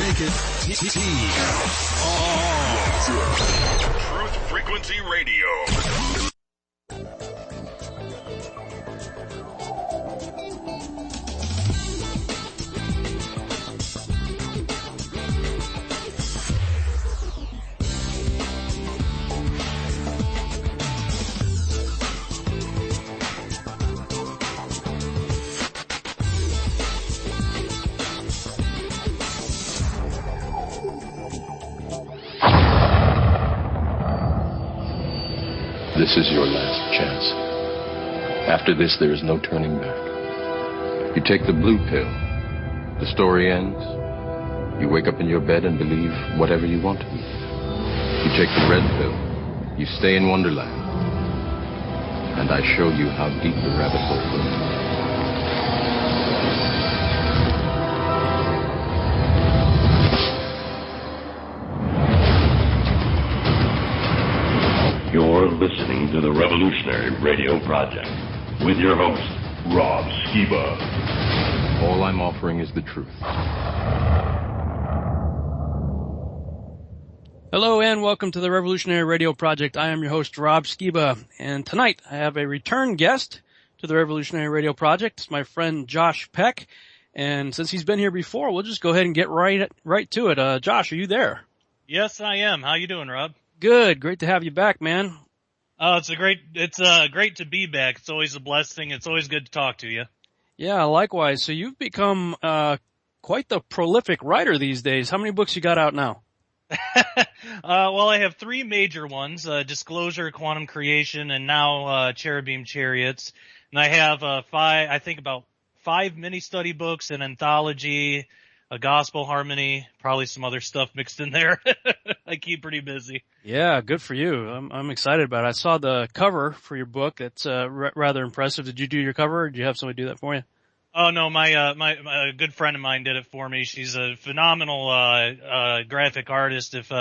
make it TFR. Truth Frequency Radio. This is your last chance. After this, there is no turning back. You take the blue pill. The story ends. You wake up in your bed and believe whatever you want to believe. You take the red pill. You stay in Wonderland. And I show you how deep the rabbit hole goes. You're listening to the Revolutionary Radio Project with your host, Rob Skiba. All I'm offering is the truth. Hello and welcome to the Revolutionary Radio Project. I am your host, Rob Skiba, and tonight I have a return guest to the Revolutionary Radio Project. It's my friend Josh Peck, and since he's been here before, we'll just go ahead and get right to it. Josh, are you there? Yes, I am. How you doing, Rob? Good. Great to have you back, man. Oh, it's great to be back. It's always a blessing. It's always good to talk to you. Yeah, likewise. So you've become quite the prolific writer these days. How many books you got out now? Well, I have three major ones, Disclosure, Quantum Creation, and now Cherubim Chariots. And I have about five mini-study books, an anthology, a gospel harmony, probably some other stuff mixed in there. I keep pretty busy. Yeah, good for you. I'm excited about it. I saw the cover for your book. It's rather impressive. Did you do your cover, or did you have somebody do that for you? Oh no, my good friend of mine did it for me. She's a phenomenal graphic artist. If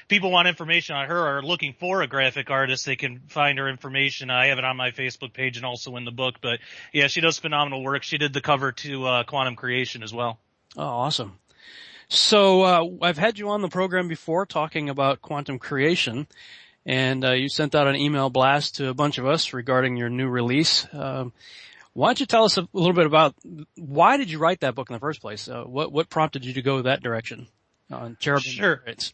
people want information on her or are looking for a graphic artist, they can find her information. I have it on my Facebook page and also in the book. But yeah, she does phenomenal work. She did the cover to Quantum Creation as well. Oh, awesome. So, I've had you on the program before talking about quantum creation, and you sent out an email blast to a bunch of us regarding your new release. Why don't you tell us a little bit about why did you write that book in the first place? What prompted you to go that direction on Cherubim Chariots?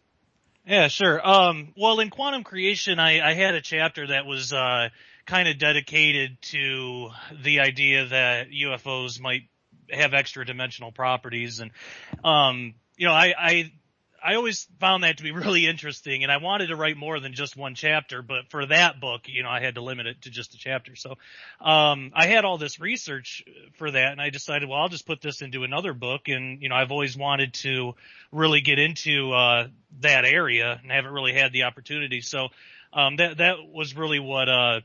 Yeah, sure. Well, in Quantum Creation, I had a chapter that was kind of dedicated to the idea that UFOs might have extra-dimensional properties, and I always found that to be really interesting, and I wanted to write more than just one chapter, but for that book, I had to limit it to just a chapter. So I had all this research for that, and I decided, well, I'll just put this into another book, and I've always wanted to really get into that area and haven't really had the opportunity. So that was really what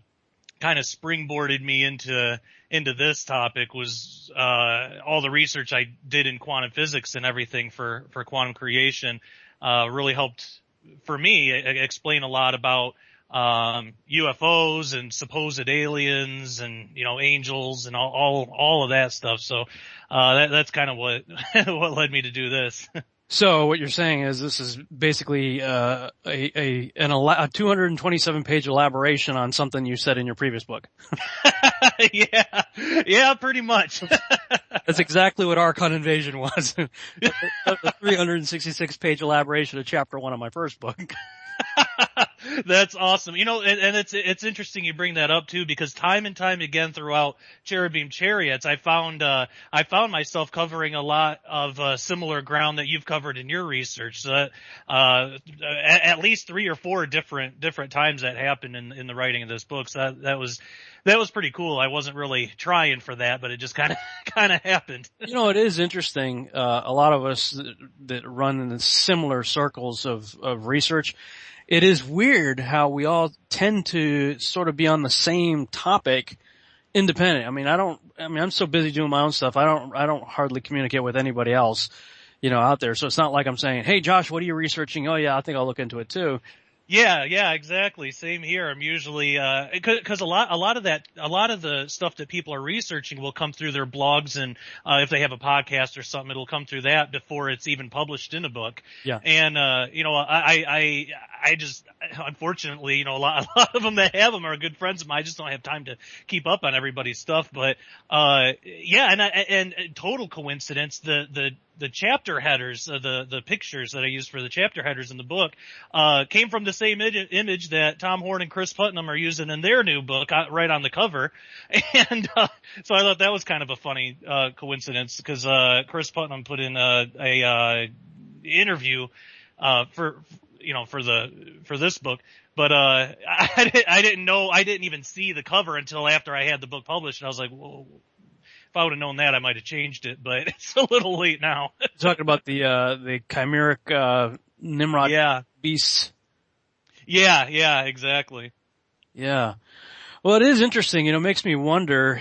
kind of springboarded me into this topic, was all the research I did in quantum physics and everything for quantum creation really helped for me explain a lot about UFOs and supposed aliens and angels and all of that stuff. So that's kind of what what led me to do this. So what you're saying is this is basically a 227-page elaboration on something you said in your previous book. Yeah, pretty much. That's exactly what Archon Invasion was. A 366-page elaboration of chapter 1 of my first book. That's awesome. And it's interesting you bring that up too, because time and time again throughout Cherubim Chariots, I found myself covering a lot of similar ground that you've covered in your research. So at least 3 or 4 different times that happened in the writing of this book. So that was pretty cool. I wasn't really trying for that, but it just kind of happened. It is interesting. A lot of us that run in similar circles of research, it is weird how we all tend to sort of be on the same topic independent. I'm so busy doing my own stuff. I don't hardly communicate with anybody else, out there. So it's not like I'm saying, "Hey Josh, what are you researching?" "Oh yeah, I think I'll look into it too." Yeah, exactly. Same here. I'm usually because a lot of the stuff that people are researching will come through their blogs, and if they have a podcast or something, it'll come through that before it's even published in a book. Yeah. And I just unfortunately, a lot of them that have them are good friends of mine. I just don't have time to keep up on everybody's stuff. But yeah, and total coincidence, the chapter headers, the pictures that I used for the chapter headers in the book, came from the same image that Tom Horn and Chris Putnam are using in their new book, right on the cover. And, so I thought that was kind of a funny, coincidence, because, Chris Putnam put in a interview, for this book. But, I didn't even see the cover until after I had the book published, and I was like, whoa. If I would have known that, I might have changed it, but it's a little late now. Talking about the chimeric Nimrod beasts. Yeah, exactly. Yeah. Well, it is interesting. It makes me wonder,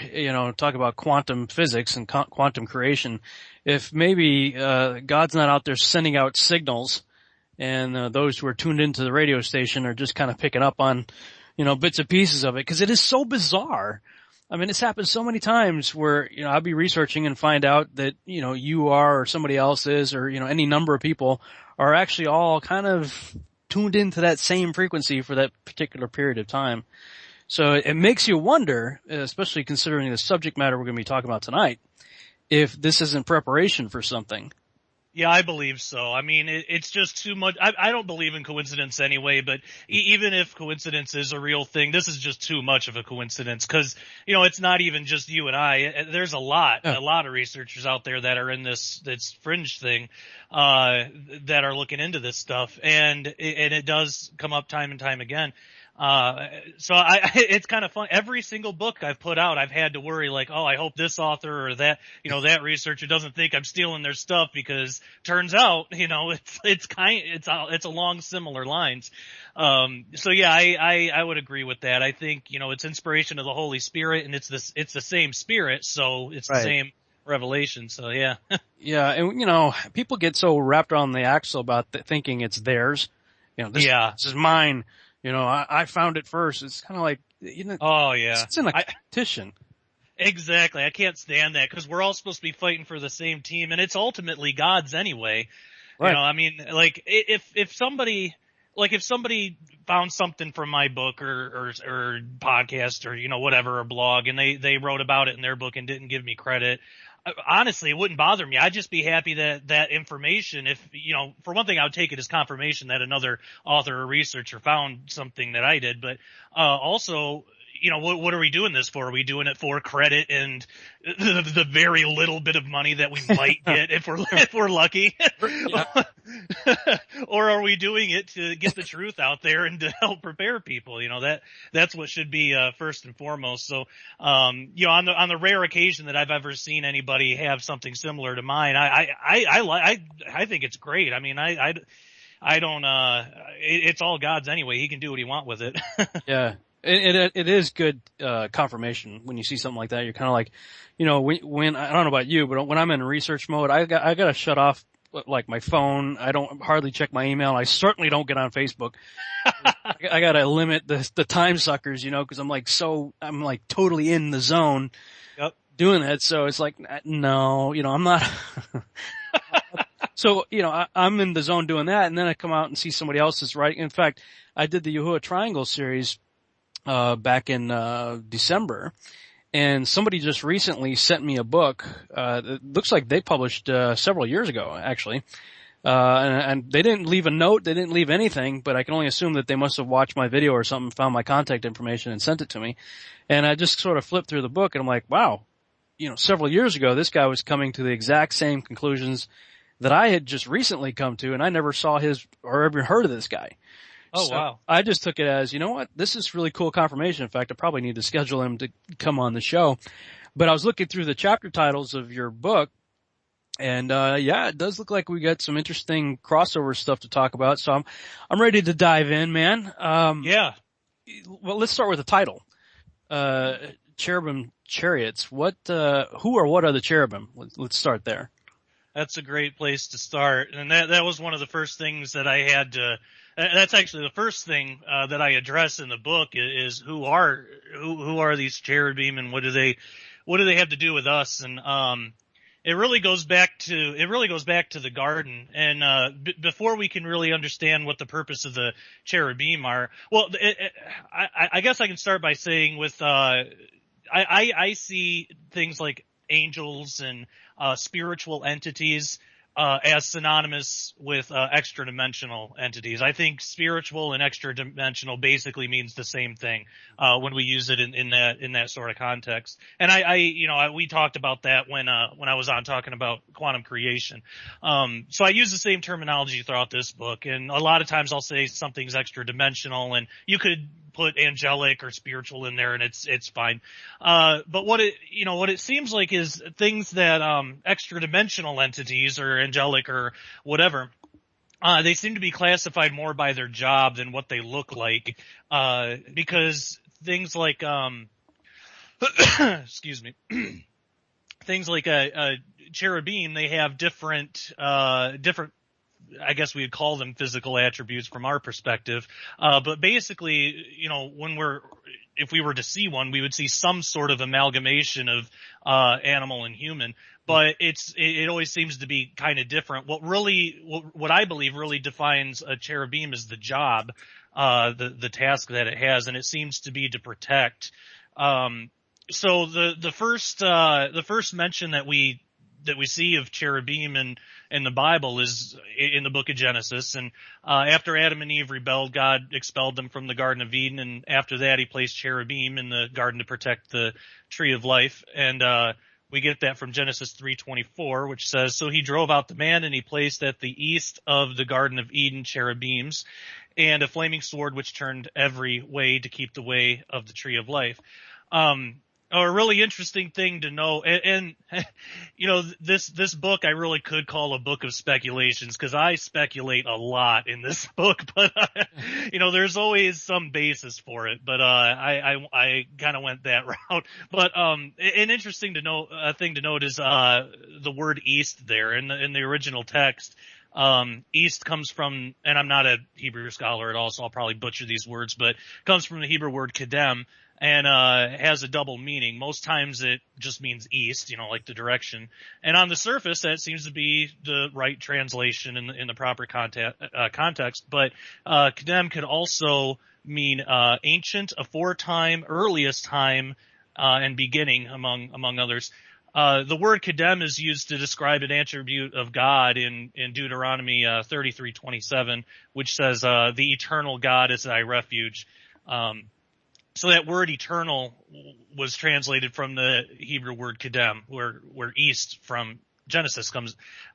talk about quantum physics and quantum creation, if maybe God's not out there sending out signals, and those who are tuned into the radio station are just kind of picking up on, bits and pieces of it, because it is so bizarre. I mean, it's happened so many times where, I'll be researching and find out that, you are, or somebody else is, or, any number of people are actually all kind of tuned into that same frequency for that particular period of time. So it makes you wonder, especially considering the subject matter we're going to be talking about tonight, if this isn't preparation for something. Yeah, I believe so. I mean, it's just too much. I don't believe in coincidence anyway, but even if coincidence is a real thing, this is just too much of a coincidence, because, it's not even just you and I. There's a lot of researchers out there that are in this fringe thing, that are looking into this stuff, and it does come up time and time again. So it's kind of fun. Every single book I've put out, I've had to worry, like, oh, I hope this author or that, that researcher doesn't think I'm stealing their stuff, because turns out, it's along similar lines. So yeah, I would agree with that. I think, it's inspiration of the Holy Spirit, and it's the same Spirit, so it's the same revelation. So yeah. Yeah. And, people get so wrapped around the axle about thinking it's theirs. This is mine. I found it first. It's kind of like, oh yeah, it's in a competition. Exactly. I can't stand that, because we're all supposed to be fighting for the same team, and it's ultimately God's anyway. Right. I mean, like, if somebody found something from my book or podcast or, whatever, or blog, and they wrote about it in their book and didn't give me credit, honestly, it wouldn't bother me. I'd just be happy that information, if, for one thing, I would take it as confirmation that another author or researcher found something that I did. But, also, what are we doing this for? Are we doing it for credit and the very little bit of money that we might get if we're lucky? Or are we doing it to get the truth out there and to help prepare people? That's what should be, first and foremost. So, on the rare occasion that I've ever seen anybody have something similar to mine, I think it's great. I mean, I don't, it's all God's anyway. He can do what he wants with it. Yeah. It is good, confirmation when you see something like that. You're kind of like, when, I don't know about you, but when I'm in research mode, I gotta shut off, like, my phone. I don't hardly check my email. I certainly don't get on Facebook. I gotta limit the time suckers, because I'm like totally in the zone. Yep. Doing that. So it's like, no, I'm not. So, I'm in the zone doing that, and then I come out and see somebody else's writing. In fact, I did the Yahuwah Triangle series back in December, and somebody just recently sent me a book. It looks like they published several years ago, actually. And they didn't leave a note, they didn't leave anything, but I can only assume that they must have watched my video or something, found my contact information, and sent it to me. And I just sort of flipped through the book, and I'm like, wow, several years ago, this guy was coming to the exact same conclusions that I had just recently come to, and I never saw his or ever heard of this guy. Oh, so wow. I just took it as, what, this is really cool confirmation. In fact, I probably need to schedule him to come on the show. But I was looking through the chapter titles of your book, and it does look like we got some interesting crossover stuff to talk about. So I'm ready to dive in, man. Yeah. Well, let's start with the title. Cherubim Chariots. Who or what are the cherubim? Let's start there. That's a great place to start. And that was one of the first things that I had to that's actually the first thing that I address in the book is who are these cherubim and what do they have to do with us? And it really goes back to the garden. And before we can really understand what the purpose of the cherubim are, well, I guess I can start by saying with I see things like angels and spiritual entities as synonymous with extra-dimensional entities. I think spiritual and extra-dimensional basically means the same thing when we use it in that sort of context. And we talked about that when I was on talking about quantum creation. So I use the same terminology throughout this book, and a lot of times I'll say something's extra-dimensional, and you could put angelic or spiritual in there and it's fine. But what it seems like is things that, extra dimensional entities or angelic or whatever, they seem to be classified more by their job than what they look like. Because things like, excuse me, things like a cherubim, they have different, I guess we'd call them physical attributes from our perspective. But basically, if we were to see one, we would see some sort of amalgamation of, animal and human. But it always seems to be kind of different. What I believe really defines a cherubim is the job, the task that it has, and it seems to be to protect. So the first mention that we see of cherubim in the Bible is in the book of Genesis. And after Adam and Eve rebelled, God expelled them from the Garden of Eden. And after that, he placed cherubim in the garden to protect the tree of life. And we get that from Genesis 3:24, which says, "So he drove out the man, and he placed at the east of the Garden of Eden cherubims and a flaming sword which turned every way to keep the way of the tree of life." A really interesting thing to know, and this book I really could call a book of speculations, because I speculate a lot in this book, but there's always some basis for it. But I kind of went that route. But an interesting thing to note is the word east there in the original text. East comes from, and I'm not a Hebrew scholar at all, so I'll probably butcher these words, but comes from the Hebrew word kedem. And has a double meaning. Most times it just means east, like the direction. And on the surface, that seems to be the right translation in the proper context. But Kedem could also mean ancient, aforetime, earliest time, and beginning, among others. The word Kedem is used to describe an attribute of God in Deuteronomy 33:27, which says, "The eternal God is thy refuge." So that word eternal was translated from the Hebrew word kedem, where east from Genesis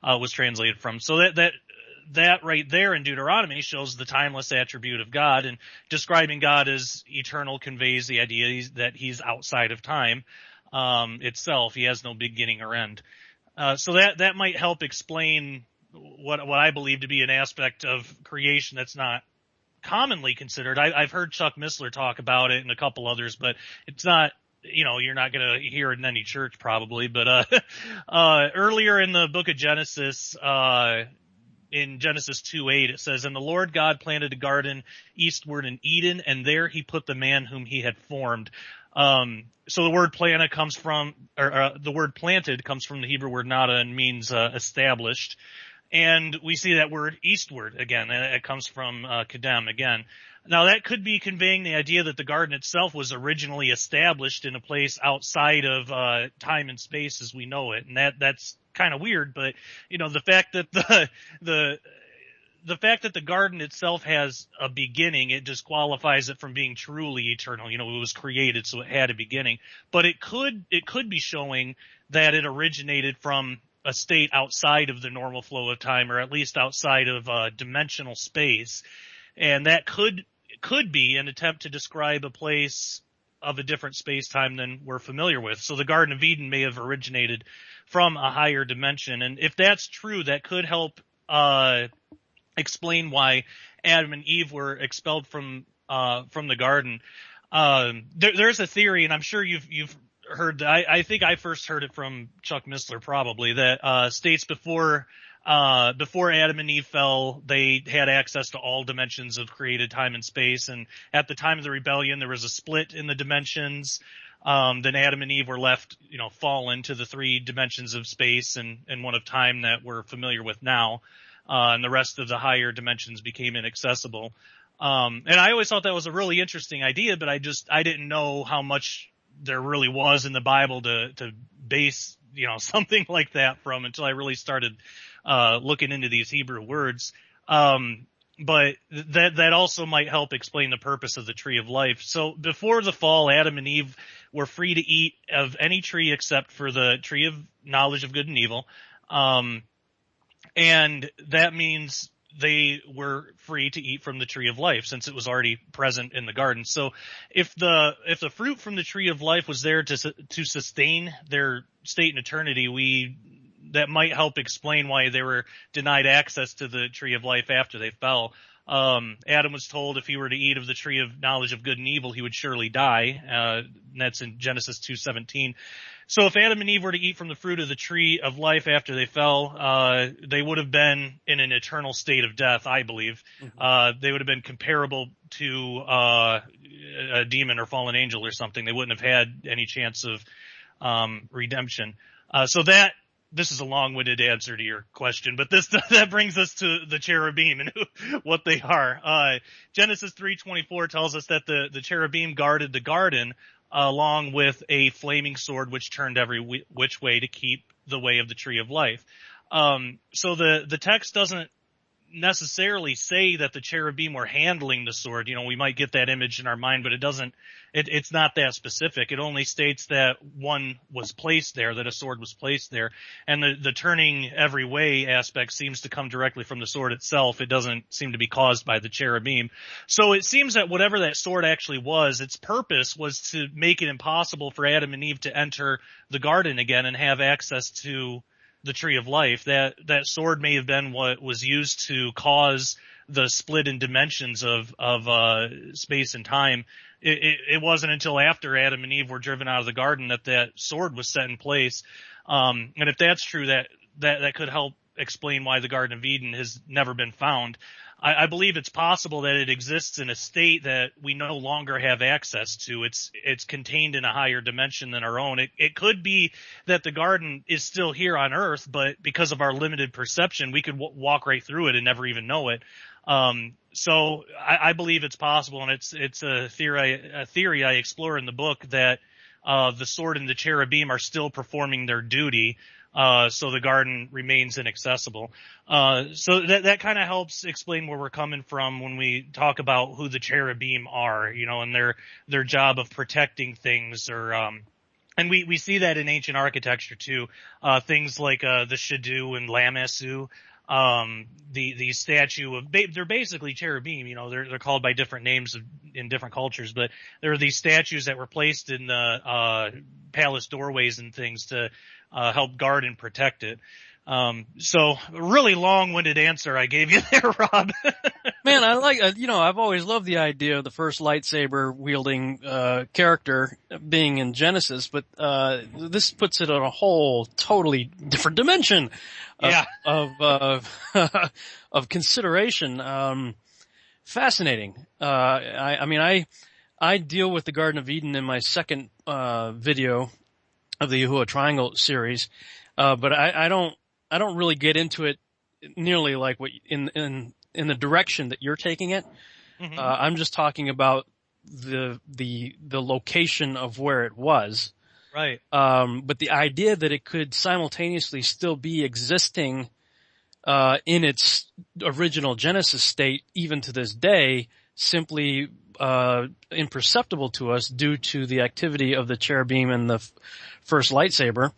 was translated from. So that right there in Deuteronomy shows the timeless attribute of God, and describing God as eternal conveys the idea that he's outside of time itself. He has no beginning or end. So that might help explain what I believe to be an aspect of creation that's not commonly considered. I've heard Chuck Missler talk about it and a couple others, but it's not, you're not going to hear it in any church probably. But earlier in the book of Genesis, in Genesis 2:8, it says, "And the Lord God planted a garden eastward in Eden, and there he put the man whom he had formed." So the word planted comes from the Hebrew word nada and means established. And we see that word eastward again, and it comes from kedem again. Now that could be conveying the idea that the garden itself was originally established in a place outside of time and space as we know it, and that's kind of weird. But the fact that the fact that the garden itself has a beginning, it disqualifies it from being truly eternal. It was created, so it had a beginning. But it could be showing that it originated from a state outside of the normal flow of time, or at least outside of dimensional space. And that could be an attempt to describe a place of a different space-time than we're familiar with. So the Garden of Eden may have originated from a higher dimension. And if that's true, that could help explain why Adam and Eve were expelled from the garden. There's a theory, and I'm sure you've heard that. I think I first heard it from Chuck Missler probably, that states before before Adam and Eve fell, they had access to all dimensions of created time and space. And at the time of the rebellion, there was a split in the dimensions. Then Adam and Eve were left, fallen to the 3 dimensions of space and one of time that we're familiar with now. And the rest of the higher dimensions became inaccessible. And I always thought that was a really interesting idea, but I didn't know how much there really was in the Bible to base, something like that from until I really started, looking into these Hebrew words. But that also might help explain the purpose of the tree of life. So before the fall, Adam and Eve were free to eat of any tree except for the tree of knowledge of good and evil. And that means they were free to eat from the tree of life since it was already present in the garden. So if the fruit from the tree of life was there to sustain their state in eternity, that might help explain why they were denied access to the tree of life after they fell. Adam was told if he were to eat of the tree of knowledge of good and evil, he would surely die. And that's in Genesis 2:17. So if Adam and Eve were to eat from the fruit of the tree of life after they fell, they would have been in an eternal state of death, I believe. Mm-hmm. They would have been comparable to a demon or fallen angel or something. They wouldn't have had any chance of redemption. This is a long-winded answer to your question, but that brings us to the cherubim and what they are. Genesis 3:24 tells us that the cherubim guarded the garden along with a flaming sword which turned every which way to keep the way of the tree of life. So the text doesn't necessarily say that the cherubim were handling the sword. We might get that image in our mind, but it's not that specific. It only states that one was placed there, that a sword was placed there. And the turning every way aspect seems to come directly from the sword itself. It doesn't seem to be caused by the cherubim. So it seems that whatever that sword actually was, its purpose was to make it impossible for Adam and Eve to enter the garden again and have access to the tree of life. That sword may have been what was used to cause the split in dimensions of space and time. It wasn't until after Adam and Eve were driven out of the garden that sword was set in place. And if that's true, that could help explain why the Garden of Eden has never been found. I believe it's possible that it exists in a state that we no longer have access to. It's contained in a higher dimension than our own. It could be that the garden is still here on Earth, but because of our limited perception, we could walk right through it and never even know it. So I believe it's possible, and it's a theory I explore in the book that the sword and the cherubim are still performing their duty. So the garden remains inaccessible. So that kind of helps explain where we're coming from when we talk about who the cherubim are, and their job of protecting things and we see that in ancient architecture too. Things like, the Shadu and Lamassu, the statue of, they're basically cherubim, they're called by different names in different cultures, but there are these statues that were placed in the, palace doorways and things to, help guard and protect it. So a really long-winded answer I gave you there, Rob. Man, I like, I've always loved the idea of the first lightsaber wielding, character being in Genesis, but, this puts it on a whole totally different dimension of consideration. Fascinating. I deal with the Garden of Eden in my second, video of the Yahuwah Triangle series, but I don't really get into it nearly like what in the direction that you're taking it. Mm-hmm. I'm just talking about the location of where it was. Right. But the idea that it could simultaneously still be existing in its original Genesis state even to this day, simply imperceptible to us due to the activity of the cherubim and the first lightsaber.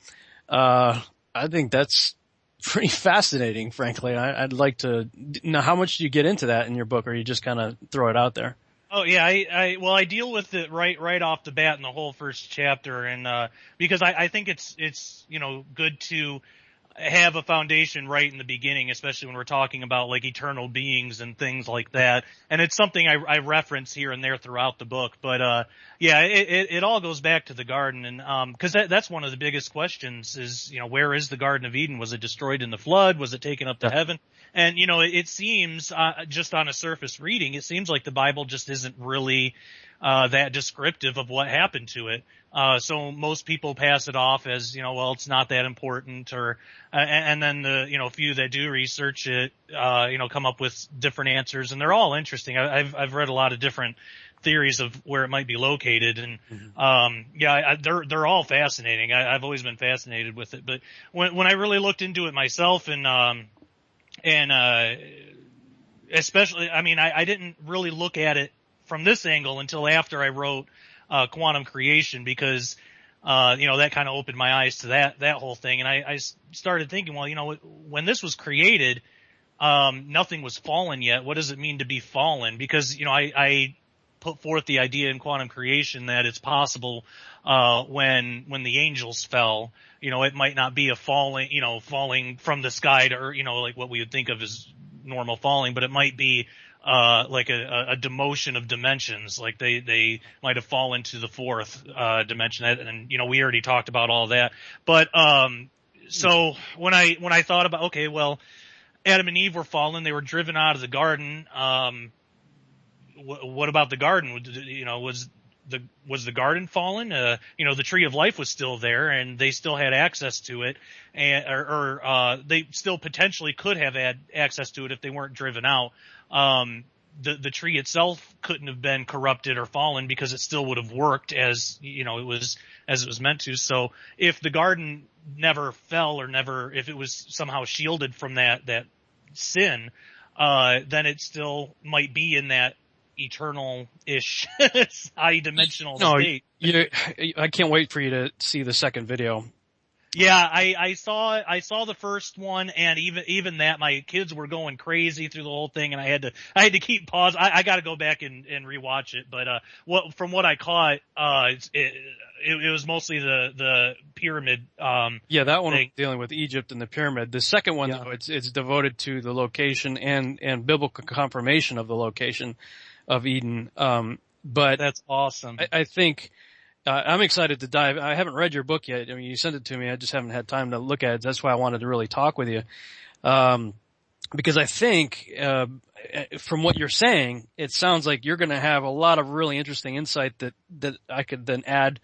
I think that's pretty fascinating, frankly. I'd like to know, how much do you get into that in your book, or you just kind of throw it out there? Oh yeah, I deal with it right off the bat in the whole first chapter, and because I think it's good to have a foundation right in the beginning, especially when we're talking about like eternal beings and things like that. And it's something I reference here and there throughout the book. But yeah, it all goes back to the garden, and because that's one of the biggest questions is, where is the Garden of Eden? Was it destroyed in the flood? Was it taken up to heaven? And it seems just on a surface reading, it seems like the Bible just isn't really that descriptive of what happened to it. So most people pass it off as, well, it's not that important, or, and then the, few that do research it, come up with different answers, and they're all interesting. I've read a lot of different theories of where it might be located, and, they're all fascinating. I've always been fascinated with it, but when I really looked into it myself and especially, I didn't really look at it from this angle until after I wrote Quantum Creation, because that kind of opened my eyes to that whole thing, and I started thinking, well, when this was created, nothing was fallen yet. What does it mean to be fallen? Because I put forth the idea in Quantum Creation that it's possible when the angels fell, it might not be a falling from the sky to, like what we would think of as normal falling, but it might be like a demotion of dimensions, like they might have fallen to the fourth dimension, and we already talked about all that. But so when I thought about, okay, well, Adam and Eve were fallen, they were driven out of the garden. What about the garden? Was the garden fallen? The tree of life was still there, and they still had access to it, or they still potentially could have had access to it if they weren't driven out. The tree itself couldn't have been corrupted or fallen, because it still would have worked as it was meant to. So if the garden never fell, or if it was somehow shielded from that sin, then it still might be in that eternal-ish high-dimensional state. I can't wait for you to see the second video. Yeah, I saw the first one, and even that, my kids were going crazy through the whole thing, and I had to keep pause. I got to go back and rewatch it. But from what I caught, it was mostly the pyramid. That one thing. Dealing with Egypt and the pyramid. The second one, though, it's devoted to the location and biblical confirmation of the location of Eden. But that's awesome. I think. I'm excited to dive. I haven't read your book yet. You sent it to me. I just haven't had time to look at it. That's why I wanted to really talk with you. Because I think, from what you're saying, it sounds like you're going to have a lot of really interesting insight that I could then add,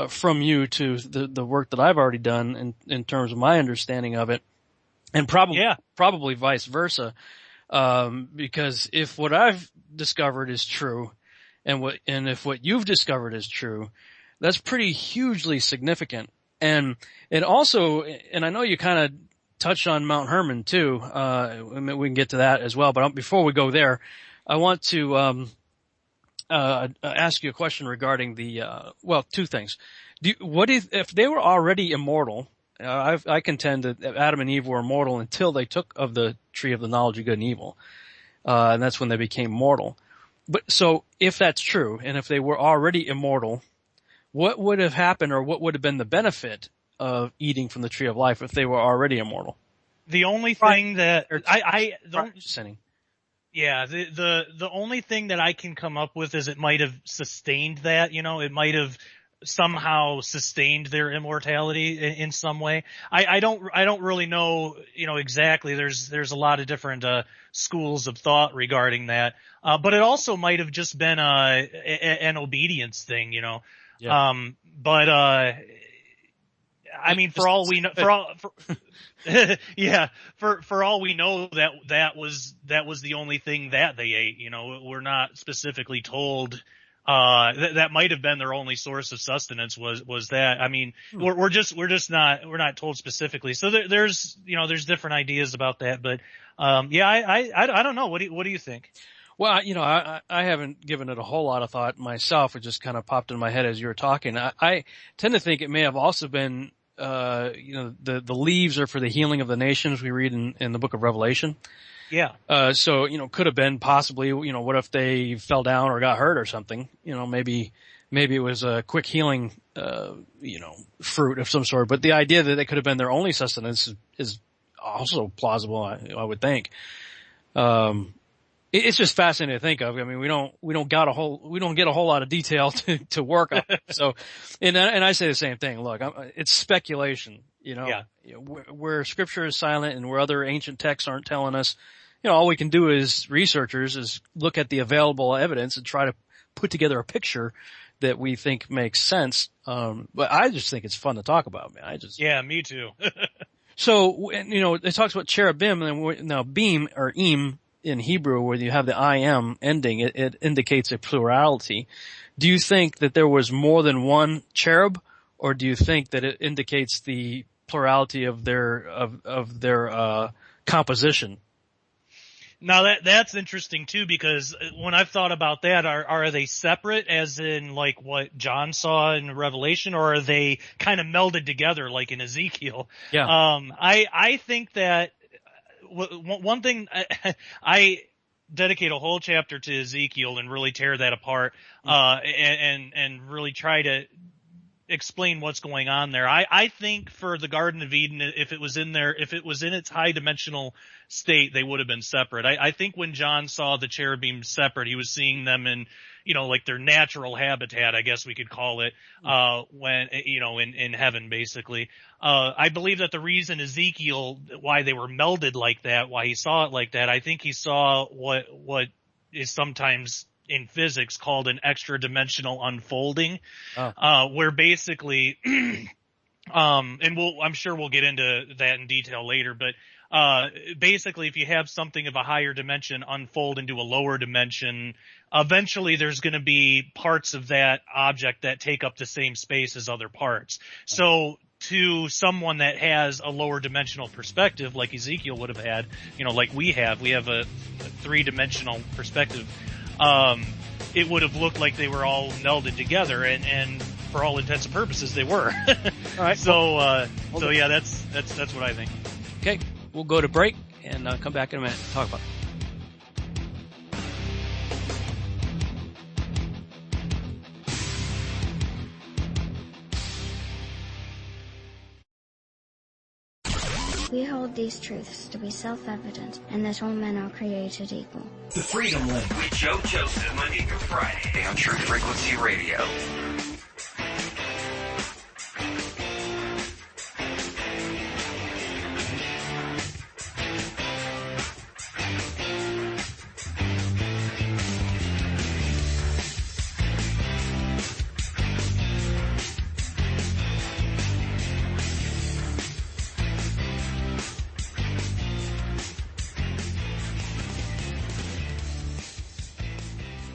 from you to the work that I've already done in terms of my understanding of it. And probably vice versa. Because if what I've discovered is true, and if what you've discovered is true, that's pretty hugely significant. And it also, and I know you kind of touched on Mount Hermon too. We can get to that as well. But before we go there, I want to ask you a question regarding two things. If they were already immortal? I contend that Adam and Eve were immortal until they took of the tree of the knowledge of good and evil, and that's when they became mortal. But so if that's true, and if they were already immortal, what would have happened, or what would have been the benefit of eating from the tree of life if they were already immortal? The only thing that the only thing that I can come up with is it might have sustained that, it might have somehow sustained their immortality in some way. I don't really know, exactly. There's a lot of different schools of thought regarding that. But it also might have just been an obedience thing, Yeah. For all we know, for all we know, that was the only thing that they ate. We're not specifically told. That might have been their only source of sustenance was that. We're not told specifically. So there's different ideas about that, but, I don't know. What do you think? Well, I haven't given it a whole lot of thought myself. It just kind of popped in my head as you were talking. I tend to think it may have also been, the leaves are for the healing of the nations we read in the book of Revelation. Yeah. So, could have been possibly, what if they fell down or got hurt or something? Maybe it was a quick healing, fruit of some sort. But the idea that they could have been their only sustenance is also plausible, I would think. It's just fascinating to think of. I mean, we don't get a whole lot of detail to work on. So, and I say the same thing. Look, it's speculation, Yeah. Where scripture is silent and where other ancient texts aren't telling us, all we can do as researchers is look at the available evidence and try to put together a picture that we think makes sense. But I just think it's fun to talk about, man. Yeah, me too. So, it talks about cherubim, and now beam or im in Hebrew, where you have the im ending, it indicates a plurality. Do you think that there was more than one cherub, or do you think that it indicates the plurality of their composition? Now that's interesting too, because when I've thought about that, are they separate as in like what John saw in Revelation, or are they kind of melded together like in Ezekiel? Yeah. I think that one thing I dedicate a whole chapter to Ezekiel and really tear that apart, and really try to explain what's going on there. I think for the Garden of Eden, if it was in its high dimensional state, they would have been separate. I think when John saw the cherubim separate, he was seeing them in, like their natural habitat, I guess we could call it, when, in heaven, basically. I believe that the reason Ezekiel, why they were melded like that, why he saw it like that, I think he saw what is sometimes in physics called an extra-dimensional unfolding, where basically, and I'm sure we'll get into that in detail later, but basically if you have something of a higher dimension unfold into a lower dimension, eventually there's going to be parts of that object that take up the same space as other parts. So to someone that has a lower dimensional perspective, like Ezekiel would have had, like we have a three-dimensional perspective, it would have looked like they were all melded together, and for all intents and purposes, they were. All right. So yeah, that's what I think. Okay, we'll go to break and come back in a minute and talk about it. We hold these truths to be self-evident, and that all men are created equal. The Freedom Link with Joe Joseph, Monday through Friday on True Frequency Radio.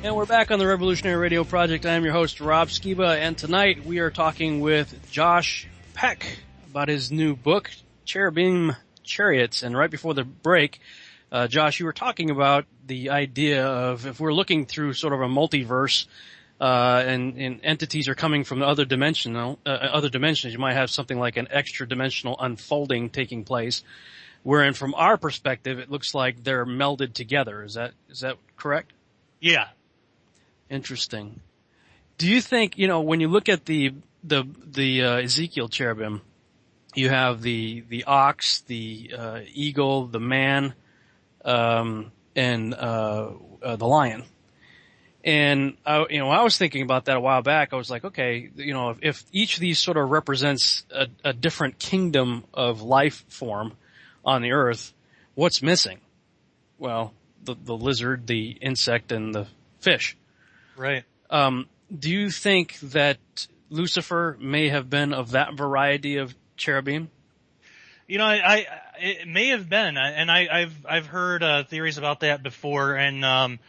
And we're back on the Revolutionary Radio Project. I am your host, Rob Skiba, and tonight we are talking with Josh Peck about his new book, Cherubim Chariots. And right before the break, Josh, you were talking about the idea of if we're looking through sort of a multiverse, and entities are coming from other dimensions, you might have something like an extra-dimensional unfolding taking place, wherein from our perspective, it looks like they're melded together. Is that correct? Yeah. Interesting. Do you think, when you look at the Ezekiel cherubim, you have the ox, the eagle, the man, and the lion. And I was thinking about that a while back. I was like, okay, if each of these sort of represents a different kingdom of life form on the earth, what's missing? Well, the lizard, the insect, and the fish. Right. Do you think that Lucifer may have been of that variety of cherubim? It may have been, and I've heard theories about that before, and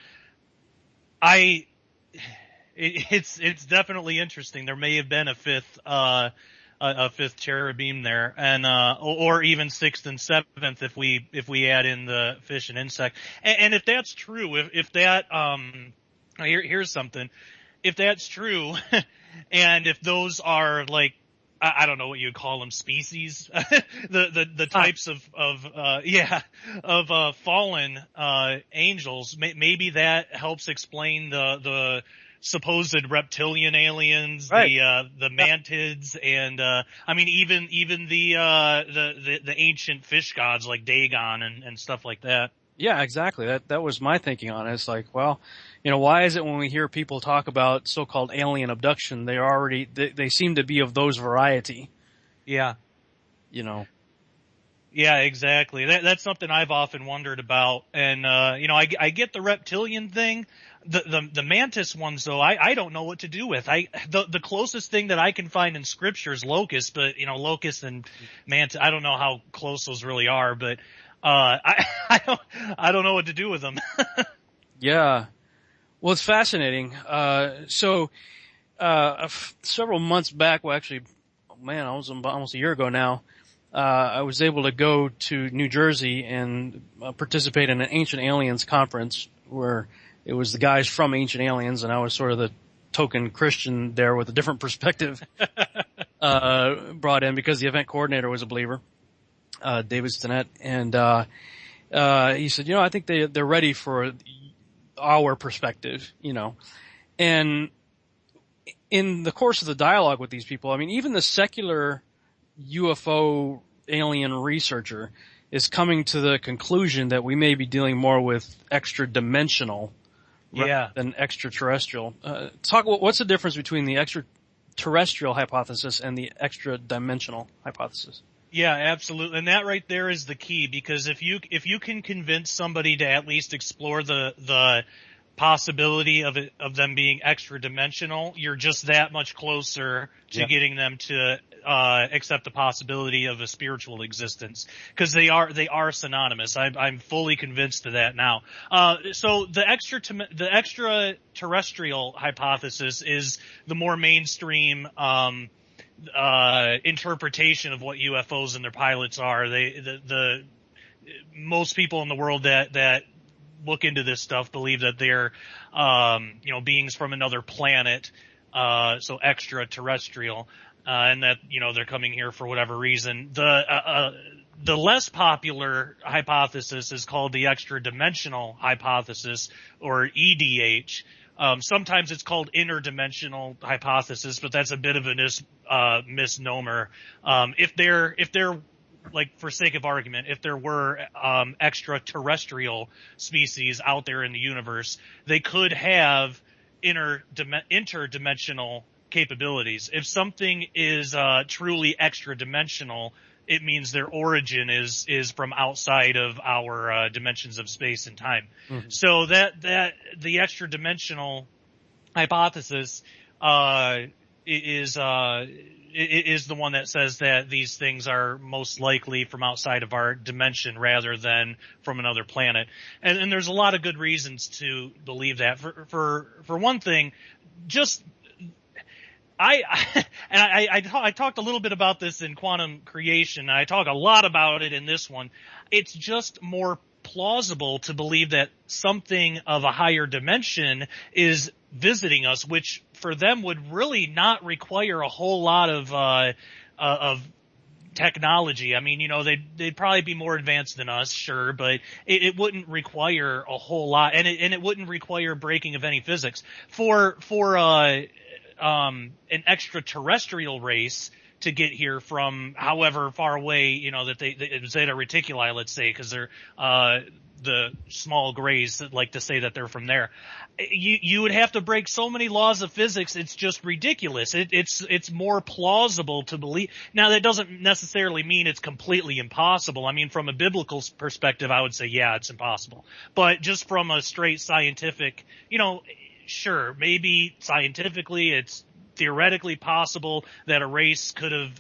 it's definitely interesting. There may have been a fifth cherubim there, and or even sixth and seventh if we add in the fish and insect. And if that's true, if that here's something. If that's true, and if those are like, I don't know what you'd call them, species, the types of fallen angels, maybe that helps explain the supposed reptilian aliens, right. the mantids, and I mean even the ancient fish gods like Dagon and stuff like that. Yeah, exactly. That was my thinking on it. It's like, well, why is it when we hear people talk about so-called alien abduction, they seem to be of those variety. Yeah. Yeah, exactly. That's something I've often wondered about. And I get the reptilian thing. The mantis ones though, I don't know what to do with. The closest thing that I can find in scripture is locust, but locust and mantis, I don't know how close those really are, but I don't know what to do with them. Yeah. Well, it's fascinating. Several months back, well, actually, man, I was almost a year ago now. I was able to go to New Jersey and participate in an Ancient Aliens conference where it was the guys from Ancient Aliens, and I was sort of the token Christian there with a different perspective brought in because the event coordinator was a believer. David Stinnett, and he said, I think they're ready for our perspective, and in the course of the dialogue with these people, I mean, even the secular UFO alien researcher is coming to the conclusion that we may be dealing more with extra-dimensional than extraterrestrial. What's the difference between the extraterrestrial hypothesis and the extra-dimensional hypothesis? Yeah, absolutely. And that right there is the key, because if you can convince somebody to at least explore the possibility of them being extra dimensional, you're just that much closer to getting them to accept the possibility of a spiritual existence, because they are synonymous. I'm fully convinced of that now. So the extraterrestrial hypothesis is the more mainstream interpretation of what UFOs and their pilots are. The most people in the world that look into this stuff believe that they're beings from another planet, so extraterrestrial, and that they're coming here for whatever reason. The less popular hypothesis is called the extra-dimensional hypothesis, or EDH. Sometimes it's called interdimensional hypothesis, but that's a bit of a misnomer. If they're like, for sake of argument, if there were extraterrestrial species out there in the universe, they could have interdimensional capabilities. If something is truly extra-dimensional, it means their origin is from outside of our dimensions of space and time. Mm-hmm. So that the extra-dimensional hypothesis is the one that says that these things are most likely from outside of our dimension rather than from another planet. And there's a lot of good reasons to believe that. For one thing, just I talked a little bit about this in Quantum Creation. I talk a lot about it in this one. It's just more plausible to believe that something of a higher dimension is visiting us, which for them would really not require a whole lot of technology. I mean, they'd probably be more advanced than us, sure, but it wouldn't require a whole lot, and it wouldn't require breaking of any physics. For an extraterrestrial race to get here from however far away, that they Zeta Reticuli, let's say, because they're the small grays that like to say that they're from there. You would have to break so many laws of physics, it's just ridiculous. It's more plausible to believe. Now, that doesn't necessarily mean it's completely impossible. I mean, from a biblical perspective, I would say, yeah, it's impossible. But just from a straight scientific, sure, maybe scientifically it's theoretically possible that a race could have,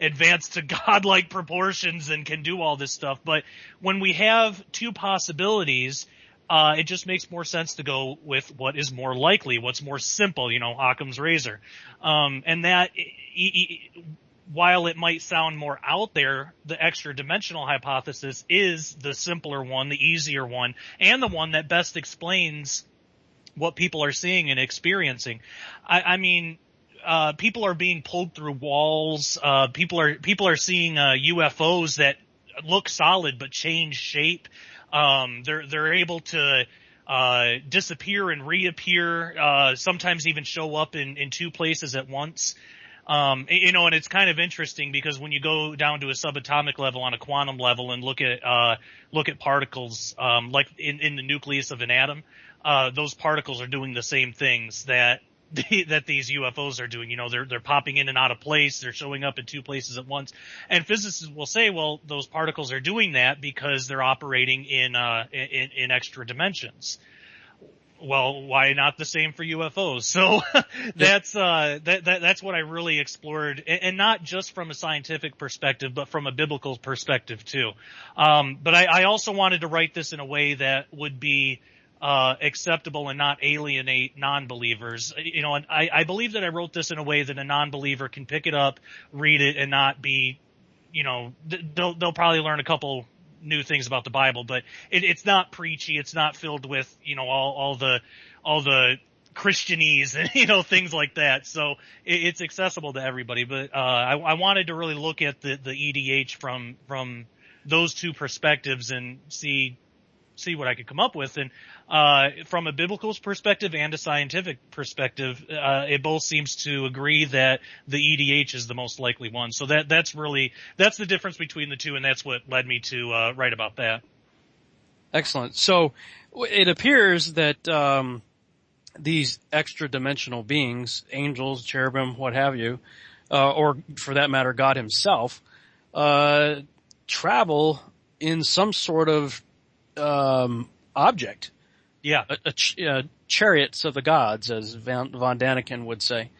advanced to godlike proportions and can do all this stuff. But when we have two possibilities, it just makes more sense to go with what is more likely, what's more simple, Occam's razor. And that, while it might sound more out there, the extra-dimensional hypothesis is the simpler one, the easier one, and the one that best explains what people are seeing and experiencing. I mean, people are being pulled through walls. People are seeing UFOs that look solid but change shape. They're able to disappear and reappear, sometimes even show up in two places at once. And it's kind of interesting because when you go down to a subatomic level on a quantum level and look at particles, like in the nucleus of an atom, those particles are doing the same things that these UFOs are doing. They're popping in and out of place. They're showing up in two places at once. And physicists will say, well, those particles are doing that because they're operating in extra dimensions. Well, why not the same for UFOs? So that's what I really explored, and not just from a scientific perspective, but from a biblical perspective too. But I also wanted to write this in a way that would be acceptable and not alienate non-believers. And I believe that I wrote this in a way that a non-believer can pick it up, read it, and not be, they'll probably learn a couple new things about the Bible, but it's not preachy. It's not filled with, all the Christianese and, things like that. So it's accessible to everybody. But, I wanted to really look at the EDH from those two perspectives and see what I could come up with. And, from a biblical perspective and a scientific perspective, it both seems to agree that the EDH is the most likely one. So that's the difference between the two, and that's what led me to write about that. Excellent. So it appears that these extra-dimensional beings, angels, cherubim, what have you, or for that matter, God himself, travel in some sort of object. Yeah. Chariots of the gods, as von Daniken would say.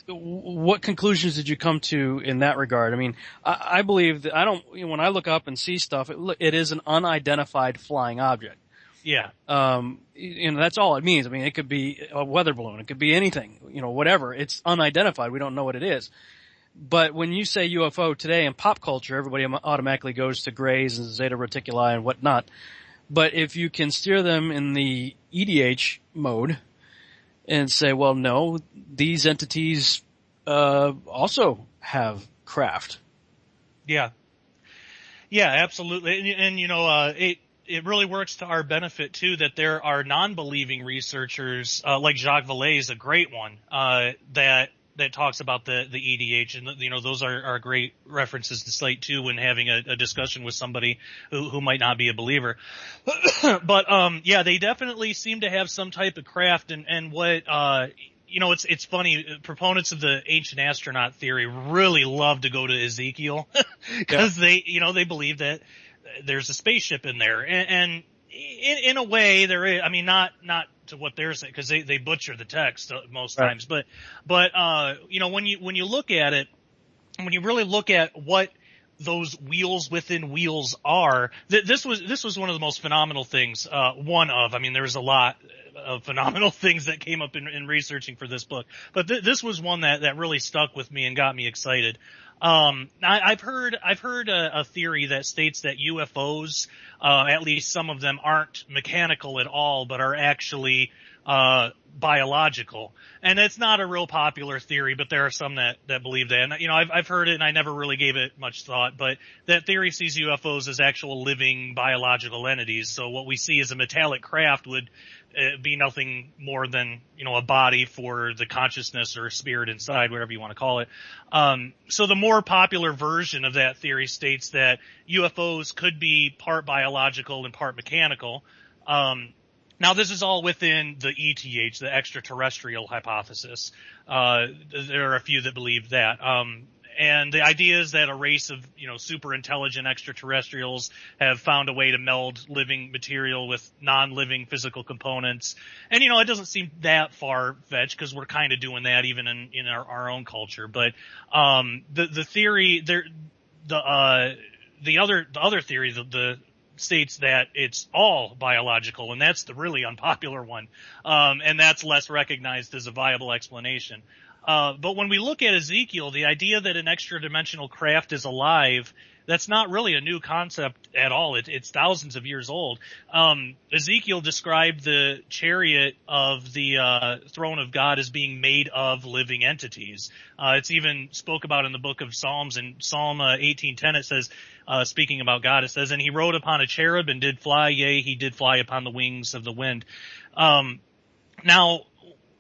What conclusions did you come to in that regard? I mean, I believe that when I look up and see stuff, it is an unidentified flying object. Yeah. That's all it means. I mean, it could be a weather balloon. It could be anything, whatever. It's unidentified. We don't know what it is. But when you say UFO today in pop culture, everybody automatically goes to Greys and Zeta Reticuli and whatnot. But if you can steer them in the EDH mode and say, well, no, these entities also have craft. Yeah. Yeah, absolutely. And it really works to our benefit too that there are non-believing researchers, like Jacques Vallée is a great one, that talks about the EDH, and those are great references to cite too when having a discussion with somebody who might not be a believer. But they definitely seem to have some type of craft, and what it's funny, proponents of the ancient astronaut theory really love to go to Ezekiel because they believe that there's a spaceship in there, and in a way there is. I mean, not to what they're saying, because they butcher the text most times, but when you look at it, when you really look at what those wheels within wheels are, this was one of the most phenomenal things. There was a lot of phenomenal things that came up in researching for this book, but this was one that really stuck with me and got me excited. I've heard a theory that states that UFOs, at least some of them, aren't mechanical at all, but are actually biological. And it's not a real popular theory, but there are some that believe that. And I've heard it, and I never really gave it much thought. But that theory sees UFOs as actual living biological entities. So what we see as a metallic craft would be nothing more than a body for the consciousness or spirit inside, whatever you want to call it. So the more popular version of that theory states that UFOs could be part biological and part mechanical. Now this is all within the ETH, the extraterrestrial hypothesis. There are a few that believe that. And the idea is that a race of, super intelligent extraterrestrials have found a way to meld living material with non-living physical components. And, it doesn't seem that far-fetched because we're kind of doing that even in our own culture. But, the theory there, the other theory, the states that it's all biological, and that's the really unpopular one. And that's less recognized as a viable explanation. But when we look at Ezekiel, the idea that an extra-dimensional craft is alive that's not really a new concept at all. It's thousands of years old. Ezekiel described the chariot of the throne of God as being made of living entities. It's even spoke about in the book of Psalms. In Psalm 18:10, it says, speaking about God, it says, "And he rode upon a cherub and did fly, yea, he did fly upon the wings of the wind." Now,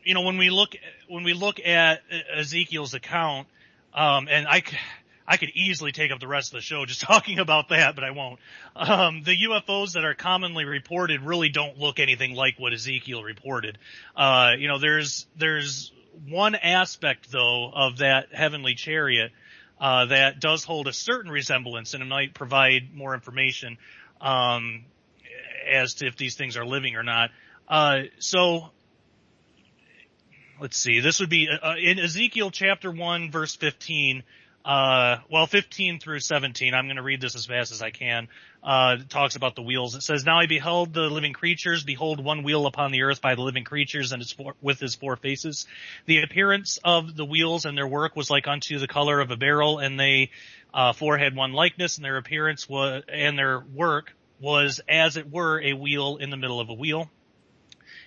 you know, when we look at Ezekiel's account, and I could easily take up the rest of the show just talking about that, but I won't. The UFOs that are commonly reported really don't look anything like what Ezekiel reported. You know, there's one aspect though of that heavenly chariot that does hold a certain resemblance, and it might provide more information as to if these things are living or not. So let's see. This would be in Ezekiel chapter 1, verse 15. 15 through 17. I'm going to read this as fast as I can. It talks about the wheels. It says, "Now I beheld the living creatures. Behold, one wheel upon the earth by the living creatures, and with his four faces. The appearance of the wheels and their work was like unto the color of a beryl, and they four had one likeness, and their appearance was, and their work was as it were a wheel in the middle of a wheel.